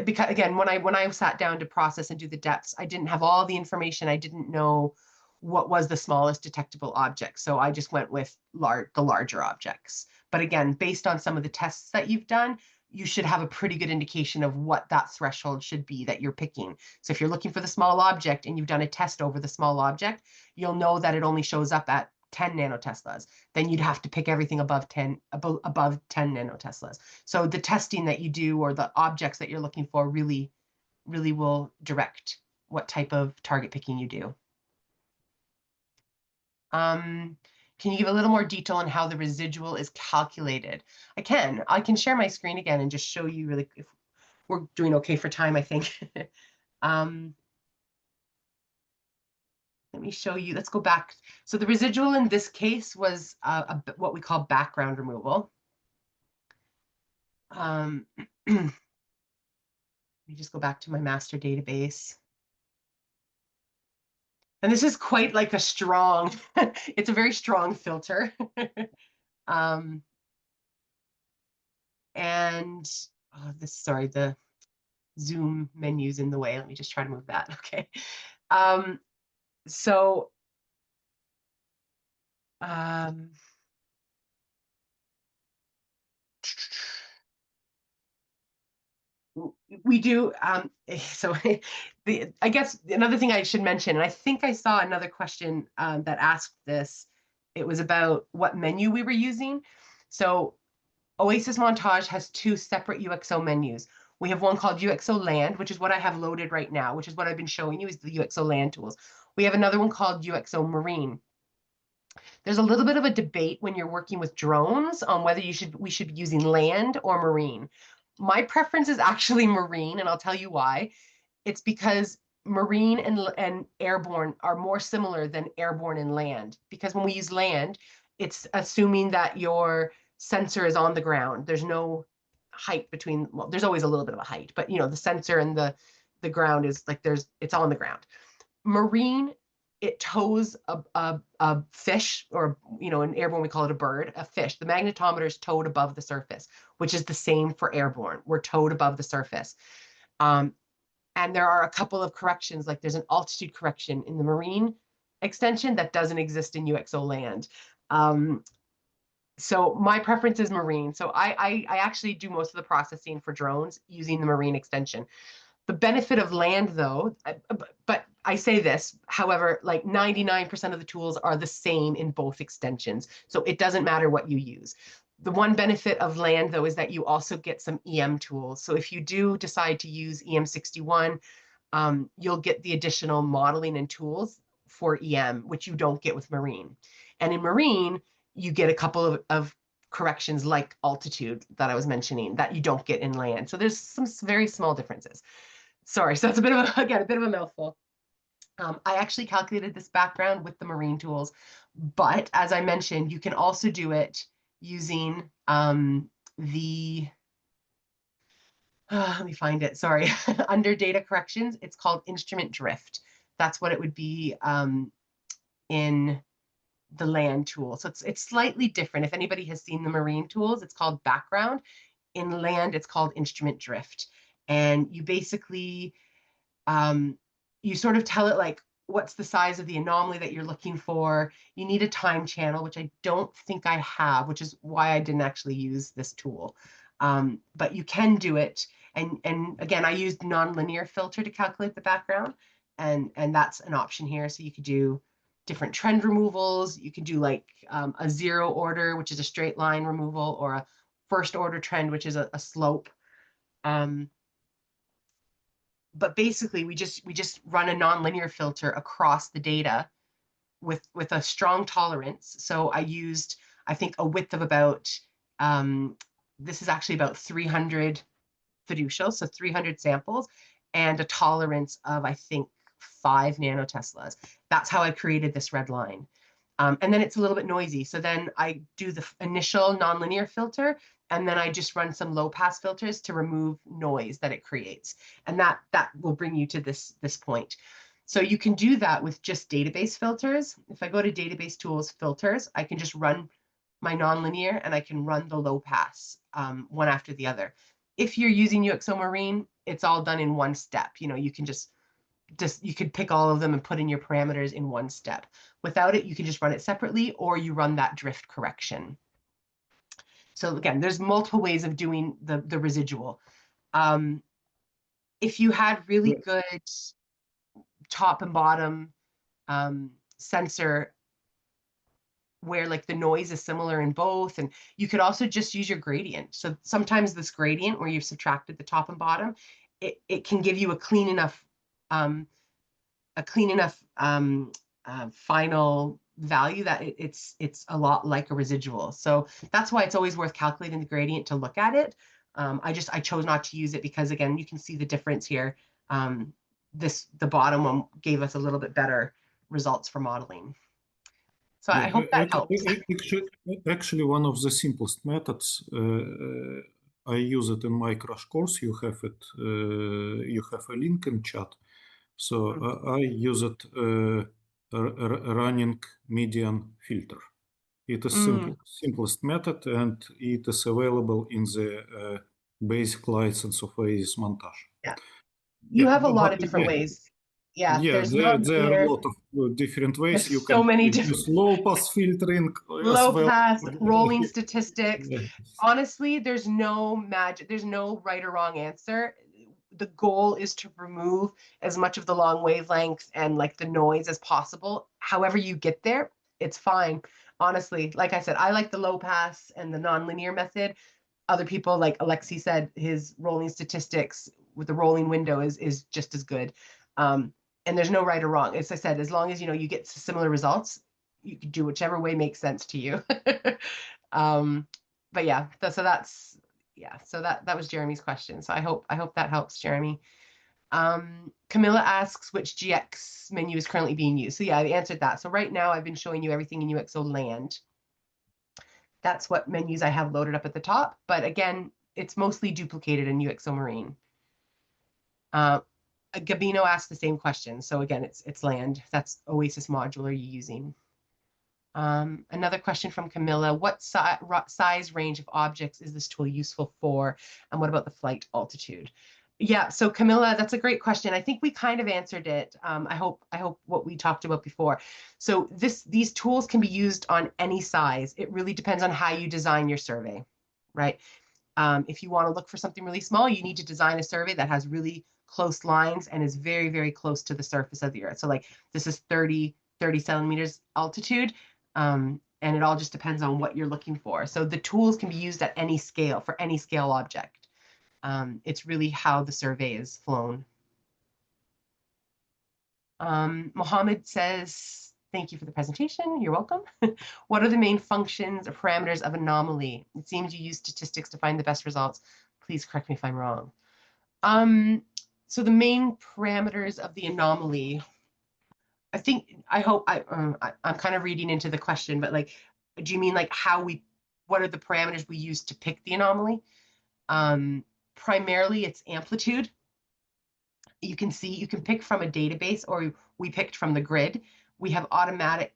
because again, when I sat down to process and do the depths, I didn't have all the information. I didn't know what was the smallest detectable object, so I just went with the larger objects. But again, based on some of the tests that you've done, you should have a pretty good indication of what that threshold should be that you're picking. So if you're looking for the small object and you've done a test over the small object, you'll know that it only shows up at 10 nanoteslas. Then you'd have to pick everything above 10 nanoteslas. So the testing that you do, or the objects that you're looking for, really will direct what type of target picking you do. Can you give a little more detail on how the residual is calculated? I can share my screen again and just show you really, if we're doing okay for time, I think. Let me show you. Let's go back. So the residual in this case was what we call background removal. Let me just go back to my master database. And this is quite like a strong, it's a very strong filter. And sorry, the Zoom menu's in the way. Let me just try to move that. Okay. So We do. So I guess another thing I should mention, and I think I saw another question that asked this. It was about what menu we were using. So Oasis Montage has two separate UXO menus. We have one called UXO Land, which is what I have loaded right now, which is what I've been showing you is the UXO Land tools. We have another one called UXO Marine. There's a little bit of a debate when you're working with drones on whether we should be using land or marine. My preference is actually marine, and I'll tell you why. It's because marine and airborne are more similar than airborne and land. Because when we use land, it's assuming that your sensor is on the ground. There's no height between, well, there's always a little bit of a height, but the sensor and the ground is like it's on the ground. Marine, it tows a fish, or in airborne we call it a bird, a fish. The magnetometer is towed above the surface, which is the same for airborne. We're towed above the surface. And there are a couple of corrections, like there's an altitude correction in the marine extension that doesn't exist in UXO Land. So my preference is marine. So I actually do most of the processing for drones using the marine extension. The benefit of land, though, but I say this, however, like 99% of the tools are the same in both extensions. So it doesn't matter what you use. The one benefit of land, though, is that you also get some EM tools. So if you do decide to use EM61, you'll get the additional modeling and tools for EM, which you don't get with marine. And in marine, you get a couple of corrections like altitude that I was mentioning that you don't get in land. So there's some very small differences. Sorry, so that's a bit of a mouthful. I actually calculated this background with the marine tools, but as I mentioned, you can also do it using let me find it, sorry, under data corrections, it's called instrument drift. That's what it would be in the land tool. So it's slightly different. If anybody has seen the marine tools, it's called background. In land, it's called instrument drift. And you basically, you sort of tell it like, what's the size of the anomaly that you're looking for? You need a time channel, which I don't think I have, which is why I didn't actually use this tool. But you can do it. And again, I used nonlinear filter to calculate the background. And that's an option here. So you could do different trend removals. You can do like a zero order, which is a straight line removal, or a first order trend, which is a slope. But basically, we just run a nonlinear filter across the data with a strong tolerance. So I used, I think, a width of about, this is actually about 300 fiducials, so 300 samples, and a tolerance of, I think, 5 nanoteslas. That's how I created this red line. And then it's a little bit noisy. So then I do the initial nonlinear filter, and then I just run some low pass filters to remove noise that it creates. And that will bring you to this point. So you can do that with just database filters. If I go to database tools filters, I can just run my nonlinear and I can run the low pass one after the other. If you're using UXO Marine, it's all done in one step. You can you could pick all of them and put in your parameters in one step. Without it, you can just run it separately, or you run that drift correction. So again, there's multiple ways of doing the residual. If you had really good top and bottom sensor where like the noise is similar in both, and you could also just use your gradient. So sometimes this gradient where you've subtracted the top and bottom, it can give you a clean enough final value that it's a lot like a residual. So that's why it's always worth calculating the gradient to look at it. I chose not to use it because, again, you can see the difference here. The bottom one gave us a little bit better results for modeling. So I hope that helps. Actually, one of the simplest methods, I use it in my crash course. You have it. You have a link in chat. So I use it running median filter. It is simplest method, and it is available in the basic license of Oasis montaj. Yeah, you have a lot of different ways. Yeah, Yeah, there's there are a nonlinear. lot of different ways There's you so can many use low pass filtering as low well. pass, rolling statistics. Yeah. Honestly, there's no magic, there's no right or wrong answer. The goal is to remove as much of the long wavelength and like the noise as possible. However you get there, it's fine. Honestly, like I said, I like the low pass and the nonlinear method. Other people, like Alexey said, his rolling statistics with the rolling window is just as good. And there's no right or wrong. As I said, as long as you get similar results, you can do whichever way makes sense to you. But yeah, so that's so that was Jeremy's question. So I hope that helps, Jeremy. Camilla asks which GX menu is currently being used. So yeah, I answered that. So right now I've been showing you everything in UXO land. That's what menus I have loaded up at the top. But again, it's mostly duplicated in UXO Marine. Gabino asked the same question. So again, it's land. That's Oasis module are you using? Another question from Camilla. What size range of objects is this tool useful for? And what about the flight altitude? Yeah, so Camilla, that's a great question. I think we kind of answered it. I hope what we talked about before. So these tools can be used on any size. It really depends on how you design your survey, right? If you want to look for something really small, you need to design a survey that has really close lines and is very, very close to the surface of the Earth. So like this is 30 centimeters altitude. And it all just depends on what you're looking for. So the tools can be used at any scale for any scale object. It's really how the survey is flown. Mohammed says, thank you for the presentation. You're welcome. What are the main functions or parameters of anomaly? It seems you use statistics to find the best results. Please correct me if I'm wrong. So the main parameters of the anomaly, I'm kind of reading into the question, but like, do you mean like what are the parameters we use to pick the anomaly? Primarily it's amplitude. You can pick from a database, or we picked from the grid. We have automatic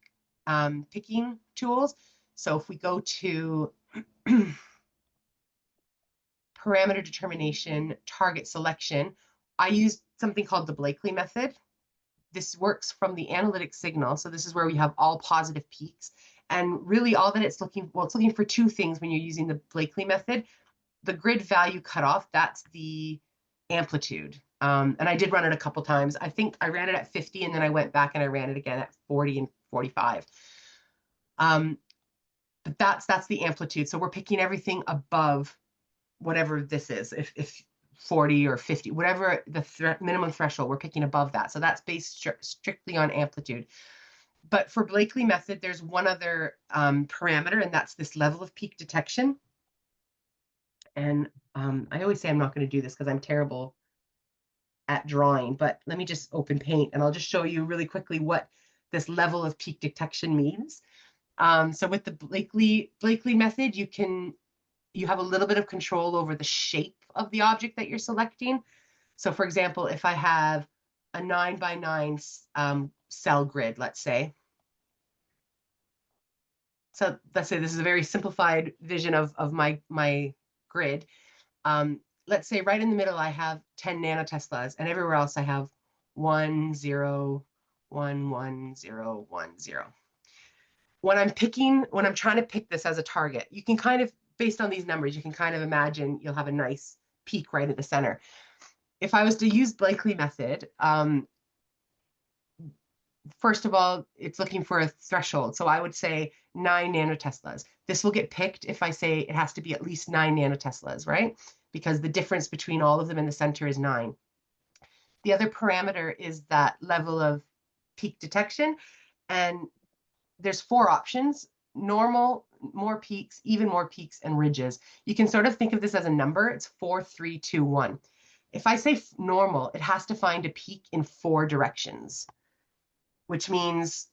picking tools. So if we go to parameter determination, target selection, I use something called the Blakeley method. This works from the analytic signal. So this is where we have all positive peaks. And really all that it's looking for two things when you're using the Blakeley method. The grid value cutoff, that's the amplitude. And I did run it a couple times. I think I ran it at 50 and then I went back and I ran it again at 40 and 45. But that's the amplitude. So we're picking everything above whatever this is. If 40 or 50, whatever the minimum threshold, we're picking above that. So that's based strictly on amplitude. But for Blakeley method, there's one other parameter, and that's this level of peak detection. And I always say I'm not going to do this because I'm terrible at drawing, but let me just open Paint and I'll just show you really quickly what this level of peak detection means. So with the Blakeley method, you have a little bit of control over the shape of the object that you're selecting. So for example, if I have a 9 by 9 cell grid, let's say. So let's say this is a very simplified vision of my grid. Let's say right in the middle, I have 10 nanoteslas, and everywhere else I have 1, 0, 1, 1, 0, 1, 0. When I'm trying to pick this as a target, you can kind of, based on these numbers, you can kind of imagine you'll have a nice peak right at the center. If I was to use Blakeley method, first of all, it's looking for a threshold. So I would say 9 nanoteslas. This will get picked if I say it has to be at least 9 nanoteslas, right? Because the difference between all of them in the center is 9. The other parameter is that level of peak detection. And there's 4 options: normal, more peaks, even more peaks, and ridges. You can sort of think of this as a number. It's 4, 3, 2, 1. If I say normal, it has to find a peak in 4 directions, which means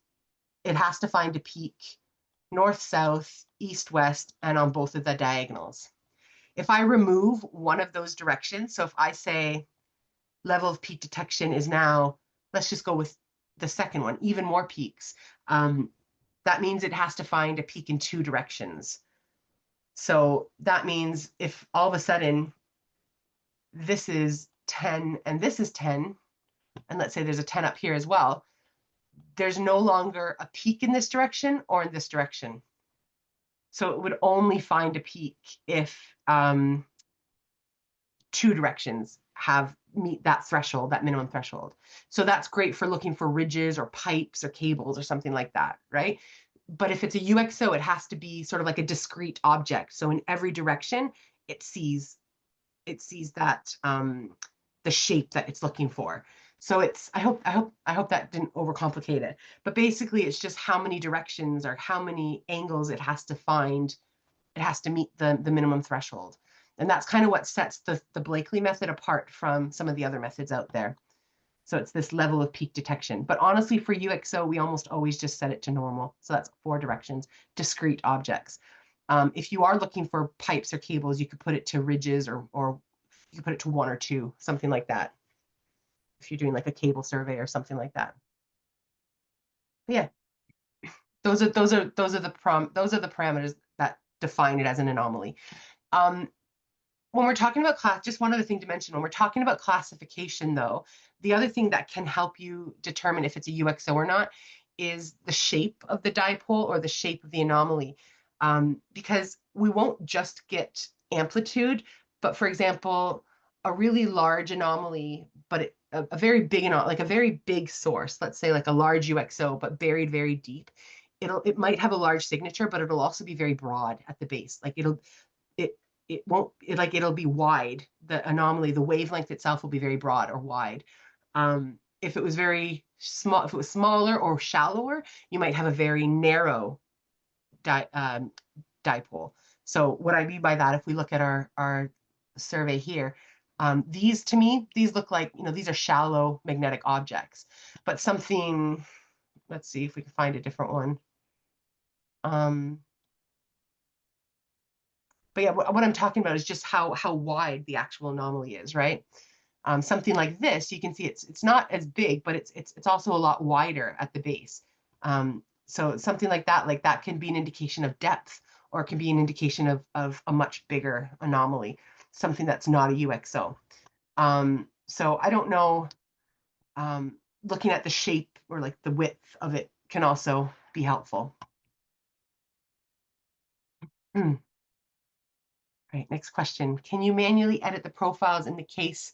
it has to find a peak north, south, east, west, and on both of the diagonals. If I remove one of those directions, so if I say level of peak detection is now, let's just go with the second one, even more peaks, that means it has to find a peak in 2 directions. So that means if all of a sudden this is 10 and this is 10, and let's say there's a 10 up here as well, there's no longer a peak in this direction or in this direction. So it would only find a peak if two directions meet that threshold, that minimum threshold. So that's great for looking for ridges or pipes or cables or something like that, right? But if it's a UXO, it has to be sort of like a discrete object. So in every direction, it sees that the shape that it's looking for. So it's I hope that didn't overcomplicate it. But basically, it's just how many directions or how many angles it has to find. It has to meet the minimum threshold. And that's kind of what sets the Blakeley method apart from some of the other methods out there. So it's this level of peak detection. But honestly, for UXO, we almost always just set it to normal. So that's 4 directions, discrete objects. If you are looking for pipes or cables, you could put it to ridges or you could put it to 1 or 2, something like that. If you're doing like a cable survey or something like that. But yeah, those are the parameters that define it as an anomaly. When we're talking about class, just one other thing to mention, when we're talking about classification though, the other thing that can help you determine if it's a UXO or not is the shape of the dipole or the shape of the anomaly. Because we won't just get amplitude, but for example, a really large anomaly, but a very big anomaly, like a very big source, let's say like a large UXO, but buried very deep, it might have a large signature, but it'll also be very broad at the base. Like it'll be wide. The anomaly, the wavelength itself will be very broad or wide. If it was very small, if it was smaller or shallower, you might have a very narrow dipole. So what I mean by that, if we look at our survey here, these to me, these look like, these are shallow magnetic objects, but something, let's see if we can find a different one. But yeah, what I'm talking about is just how wide the actual anomaly is, right? Something like this, you can see it's not as big, but it's also a lot wider at the base. So something like that can be an indication of depth, or it can be an indication of a much bigger anomaly, something that's not a UXO. So I don't know, looking at the shape or like the width of it can also be helpful. Right, next question. Can you manually edit the profiles in case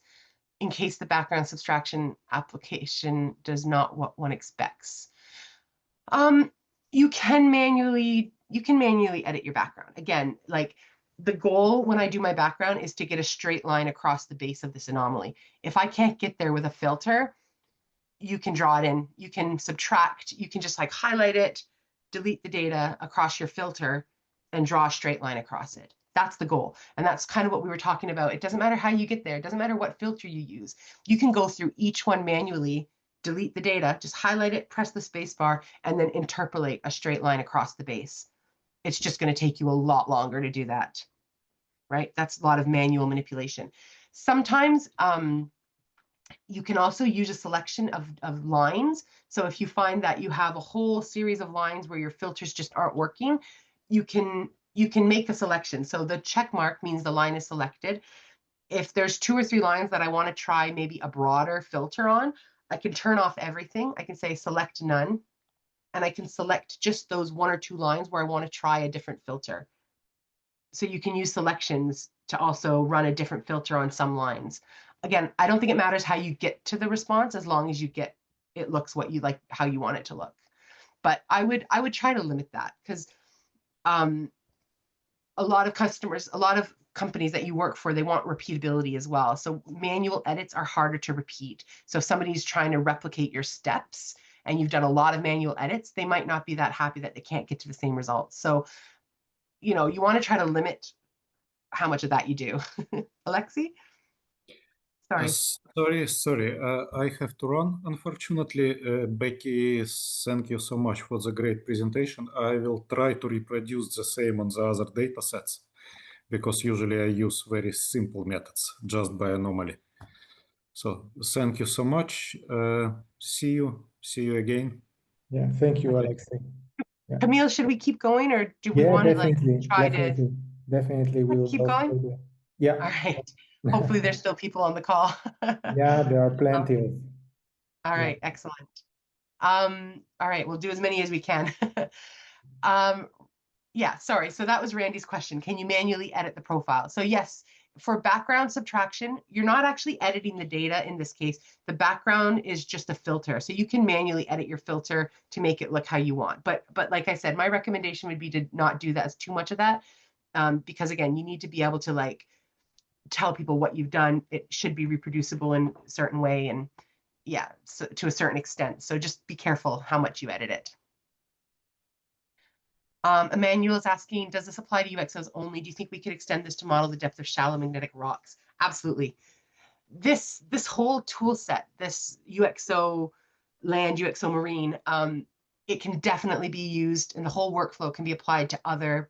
the background subtraction application does not what one expects? You can manually edit your background. Again, like the goal when I do my background is to get a straight line across the base of this anomaly. If I can't get there with a filter, you can draw it in. You can subtract. You can just like highlight it, delete the data across your filter, and draw a straight line across it. That's the goal. And that's kind of what we were talking about. It doesn't matter how you get there. It doesn't matter what filter you use. You can go through each one manually, delete the data, just highlight it, press the space bar, and then interpolate a straight line across the base. It's just going to take you a lot longer to do that, right? That's a lot of manual manipulation. Sometimes you can also use a selection of lines. So if you find that you have a whole series of lines where your filters just aren't working, you can make a selection. So the check mark means the line is selected. If there's 2 or 3 lines that I want to try maybe a broader filter on, I can turn off everything. I can say select none, and I can select just those 1 or 2 lines where I want to try a different filter. So you can use selections to also run a different filter on some lines. Again, I don't think it matters how you get to the response as long as it looks what you like, how you want it to look. But I would try to limit that, because a lot of companies that you work for, they want repeatability as well. So manual edits are harder to repeat. So if somebody's trying to replicate your steps and you've done a lot of manual edits, they might not be that happy that they can't get to the same results. So, you want to try to limit how much of that you do. Alexey? Sorry. Sorry. I have to run, unfortunately. Becky, thank you so much for the great presentation. I will try to reproduce the same on the other data sets, because usually I use very simple methods just by anomaly. So thank you so much. See you again. Yeah, thank you, Alexey. Yeah. Camille, should we keep going, or do we want to try to definitely we will keep going? Yeah. All right. Hopefully there's still people on the call. Yeah, there are plenty of All Yeah. right, excellent. All right, we'll do as many as we can. Yeah, sorry. So that was Randy's question. Can you manually edit the profile? So yes, for background subtraction, you're not actually editing the data in this case. The background is just a filter. So you can manually edit your filter to make it look how you want. But like I said, my recommendation would be to not do that as too much of that. Because again, you need to be able to like tell people what you've done. It should be reproducible in a certain way. And yeah, so to a certain extent. So just be careful how much you edit it. Emmanuel is asking, does this apply to UXOs only? Do you think we could extend this to model the depth of shallow magnetic rocks? Absolutely. This whole tool set, this UXO land, UXO marine, it can definitely be used, and the whole workflow can be applied to other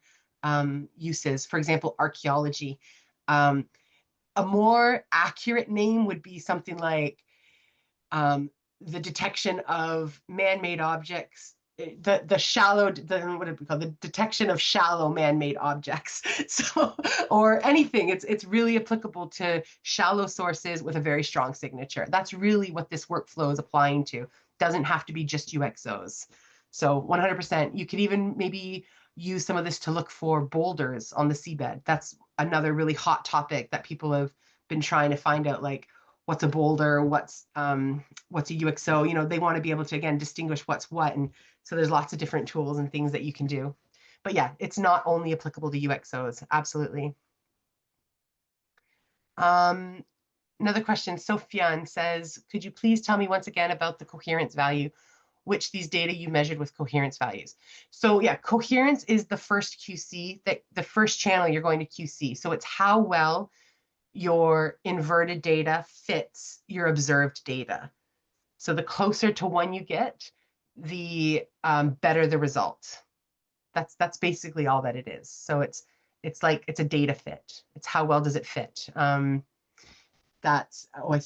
uses. For example, archaeology. A more accurate name would be something like the detection of man-made objects, the shallow, what do we call the detection of shallow man-made objects. So, or anything, it's really applicable to shallow sources with a very strong signature. That's really what this workflow is applying to. Doesn't have to be just UXOs. So 100%, you could even maybe use some of this to look for boulders on the seabed. That's another really hot topic that people have been trying to find out, like, what's a boulder, what's a UXO. You know, they want to be able to, again, distinguish what's what. And so there's lots of different tools and things that you can do. But yeah, it's not only applicable to UXOs, absolutely. Another question, Sofian says, could you please tell me once again about the coherence value, which these data you measured with coherence values? So yeah, coherence is the first QC, that the first channel you're going to QC. So it's how well your inverted data fits your observed data. So the closer to one you get, the better the result. That's basically all that it is. So it's like it's a data fit. It's how well does it fit. That's, oh, I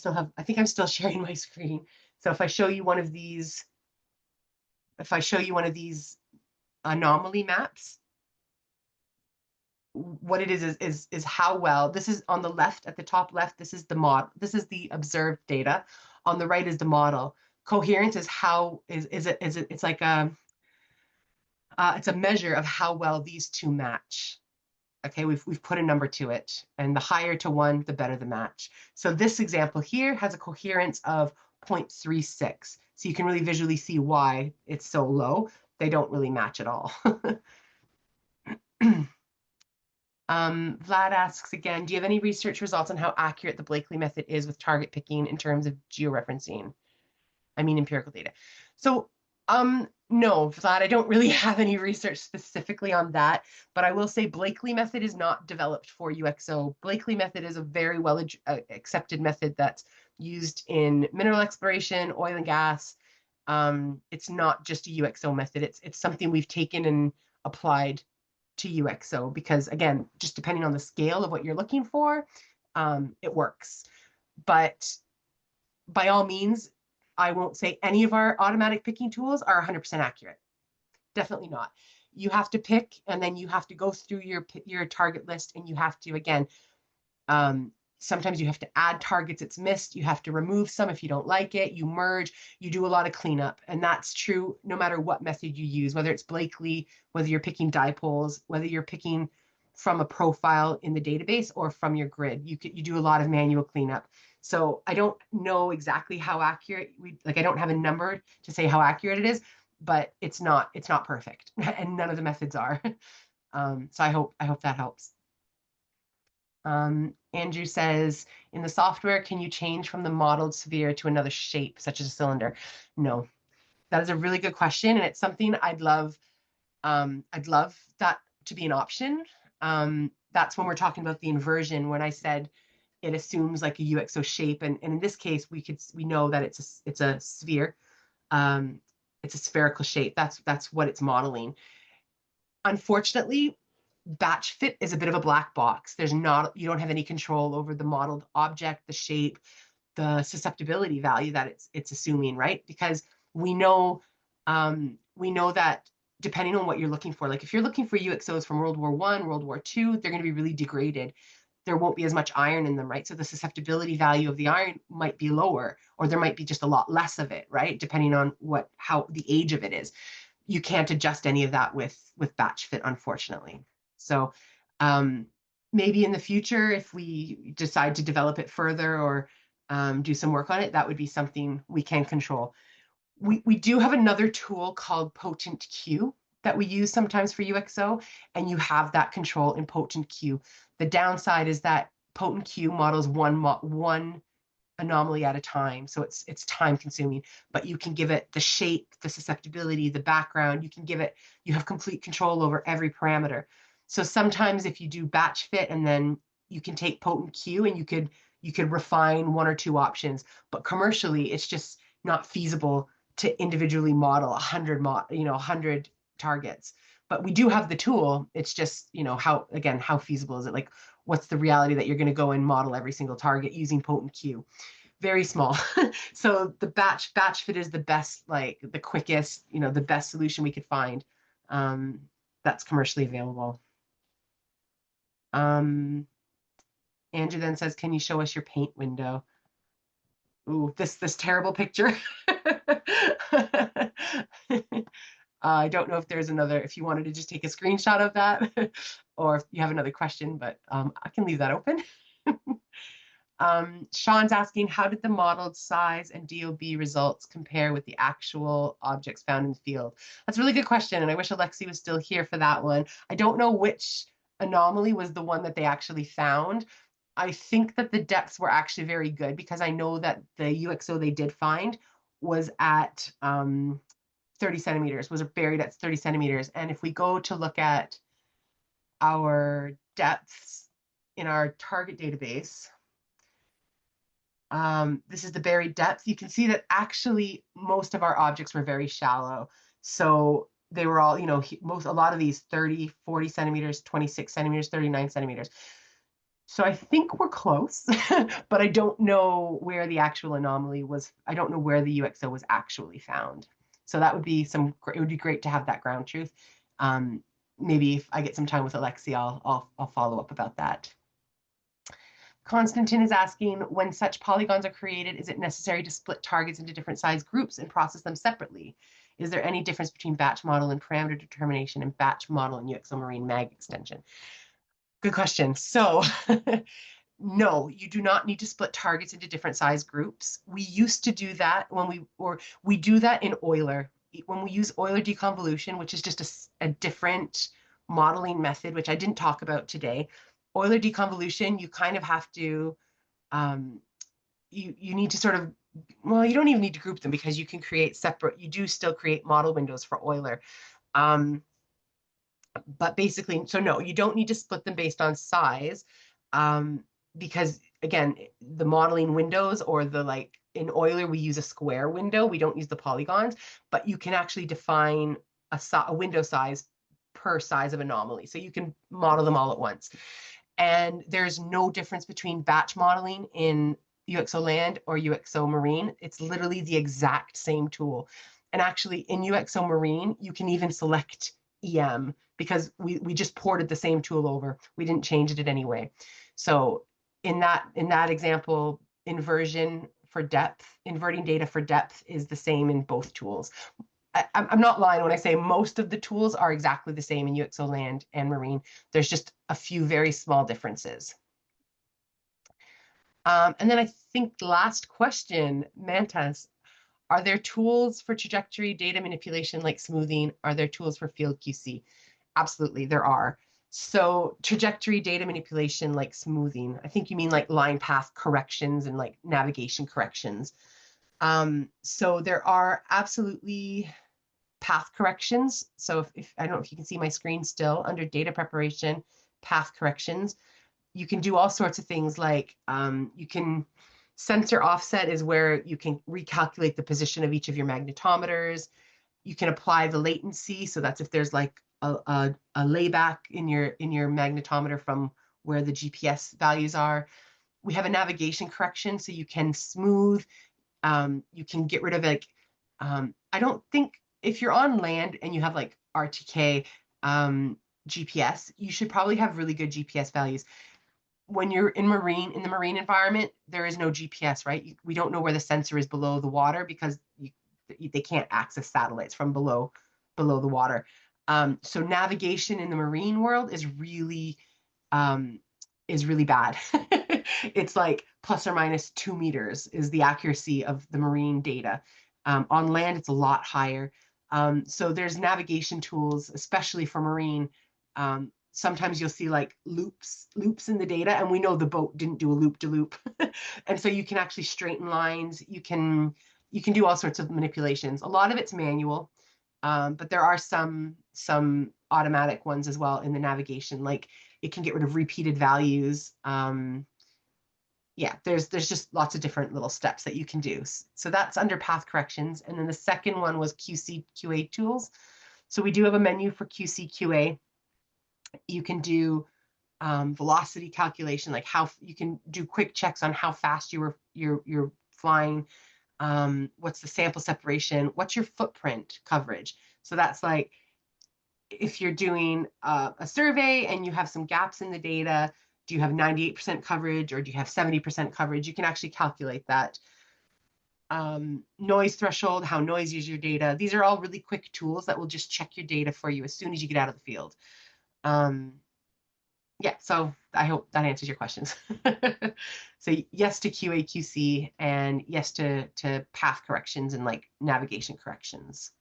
think I'm still sharing my screen. So if I show you one of these, anomaly maps, what it is how well, this is on the left, at the top left, this is the model, this is the observed data. On the right is the model. Coherence is how it's like it's a measure of how well these two match. Okay, we've put a number to it, and the higher to one, the better the match. So this example here has a coherence of 0.36. So you can really visually see why it's so low. They don't really match at all. Vlad asks again, do you have any research results on how accurate the Blakeley method is with target picking in terms of georeferencing? I mean, empirical data. So, no, Vlad, I don't really have any research specifically on that, but I will say Blakeley method is not developed for UXO. Blakeley method is a very well accepted method that's used in mineral exploration, oil and gas. It's not just a UXO method. It's something we've taken and applied to UXO because, again, just depending on the scale of what you're looking for, it works. But by all means, I won't say any of our automatic picking tools are 100% accurate. Definitely not. You have to pick, and then you have to go through your target list, and you have to, again, sometimes you have to add targets it's missed. You have to remove some if you don't like it. You merge. You do a lot of cleanup, and that's true no matter what method you use, whether it's Blakeley, whether you're picking dipoles, whether you're picking from a profile in the database or from your grid. You do a lot of manual cleanup. So I don't know exactly how accurate I don't have a number to say how accurate it is, but it's not perfect, and none of the methods are. So I hope that helps. Andrew says, in the software, can you change from the modeled sphere to another shape, such as a cylinder? No, that is a really good question, and it's something I'd love that to be an option. That's when we're talking about the inversion, when I said it assumes like a UXO shape, and in this case, we know that it's a sphere. It's a spherical shape. That's what it's modeling. Unfortunately, batch fit is a bit of a black box. You don't have any control over the modeled object, the shape, the susceptibility value that it's assuming, right? Because we know that depending on what you're looking for, like if you're looking for UXOs from World War I, World War II, they're going to be really degraded. there won't be as much iron in them, right? So the susceptibility value of the iron might be lower, or there might be just a lot less of it, right? Depending on how the age of it is. You can't adjust any of that with batch fit, unfortunately. So maybe in the future, if we decide to develop it further or do some work on it, that would be something we can control. We do have another tool called Potent Q that we use sometimes for UXO, and you have that control in Potent Q. The downside is that Potent Q models one anomaly at a time, so it's time consuming, but you can give it the shape, the susceptibility, the background. You have complete control over every parameter. So sometimes if you do batch fit, and then you can take Potent Q and you could refine one or two options, but commercially it's just not feasible to individually model 100 targets. But we do have the tool. It's just, how feasible is it? Like, what's the reality that you're going to go and model every single target using Potent Q? Very small. So the batch fit is the best, like the quickest, the best solution we could find that's commercially available. Andrew then says, can you show us your paint window? Ooh, this terrible picture. I don't know if there's if you wanted to just take a screenshot of that or if you have another question, but I can leave that open. Sean's asking, how did the modeled size and DOB results compare with the actual objects found in the field? That's a really good question, and I wish Alexey was still here for that one. I don't know which anomaly was the one that they actually found. I think that the depths were actually very good, because I know that the UXO they did find was at 30 centimeters, was buried at 30 centimeters. And if we go to look at our depths in our target database, this is the buried depth. You can see that actually most of our objects were very shallow. So they were all, a lot of these 30, 40 centimeters, 26 centimeters, 39 centimeters. So I think we're close, but I don't know where the actual anomaly was. I don't know where the UXO was actually found. So that would be it would be great to have that ground truth. Maybe if I get some time with Alexey, I'll follow up about that. Konstantin is asking, when such polygons are created, is it necessary to split targets into different size groups and process them separately? Is there any difference between batch model and parameter determination and batch model and UXO marine mag extension? Good question. So no, you do not need to split targets into different size groups. We used to do that we do that in Euler. When we use Euler deconvolution, which is just a different modeling method, which I didn't talk about today. Euler deconvolution, you kind of have to, you need to sort of, well, you don't even need to group them, because you can create separate, you do still create model windows for Euler. But basically, so no, you don't need to split them based on size, because again, the modeling windows, or in Euler, we use a square window. We don't use the polygons, but you can actually define a window size per size of anomaly. So you can model them all at once. And there's no difference between batch modeling in UXO land or UXO marine. It's literally the exact same tool. And actually in UXO marine, you can even select EM, because we just ported the same tool over. We didn't change it in any way. So in that example, inversion for depth, inverting data for depth is the same in both tools. I'm not lying when I say most of the tools are exactly the same in UXO land and marine. There's just a few very small differences. And then I think last question, Mantas, are there tools for trajectory data manipulation like smoothing? Are there tools for field QC? Absolutely, there are. So trajectory data manipulation like smoothing, I think you mean like line path corrections and like navigation corrections. So there are absolutely path corrections. So if I don't know if you can see my screen still, under data preparation, path corrections, you can do all sorts of things like you can, sensor offset is where you can recalculate the position of each of your magnetometers. You can apply the latency. So that's if there's like a layback in your magnetometer from where the GPS values are. We have a navigation correction, so you can smooth, you can get rid of like, I don't think, if you're on land and you have like RTK GPS, you should probably have really good GPS values. when you're in the marine environment, there is no GPS, right? We don't know where the sensor is below the water because they can't access satellites from below the water. So navigation in the marine world is really bad. It's like plus or minus 2 meters is the accuracy of the marine data. On land, it's a lot higher. So there's navigation tools, especially for marine. Sometimes you'll see like loops in the data, and we know the boat didn't do a loop-de-loop. And so you can actually straighten lines. You can do all sorts of manipulations. A lot of it's manual, but there are some automatic ones as well in the navigation. Like it can get rid of repeated values. Yeah, there's just lots of different little steps that you can do. So that's under path corrections. And then the second one was QC QA tools. So we do have a menu for QC QA. You can do velocity calculation, like how you can do quick checks on how fast you're flying. What's the sample separation? What's your footprint coverage? So that's like if you're doing a survey and you have some gaps in the data, do you have 98% coverage or do you have 70% coverage? You can actually calculate that. Noise threshold, how noisy is your data? These are all really quick tools that will just check your data for you as soon as you get out of the field. Yeah, so I hope that answers your questions. So yes to QA, QC, and yes to path corrections and like navigation corrections.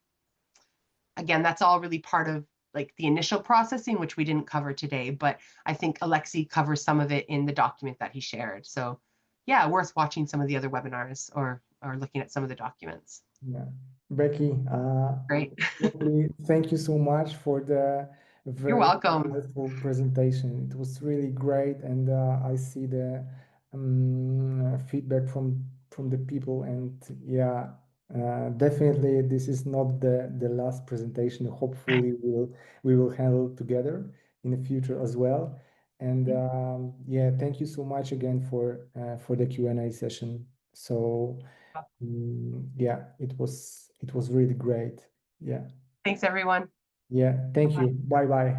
Again, that's all really part of like the initial processing, which we didn't cover today, but I think Alexey covers some of it in the document that he shared. So yeah, worth watching some of the other webinars or looking at some of the documents. Yeah, Becky, Great. thank you so much for the You're welcome. wonderful presentation. It was really great, and I see the feedback from the people, and yeah, definitely this is not the last presentation. Hopefully we will handle together in the future as well. And yeah, thank you so much again for the Q&A session. So yeah, it was really great. Yeah. Thanks, everyone. Yeah, thank you. Bye bye.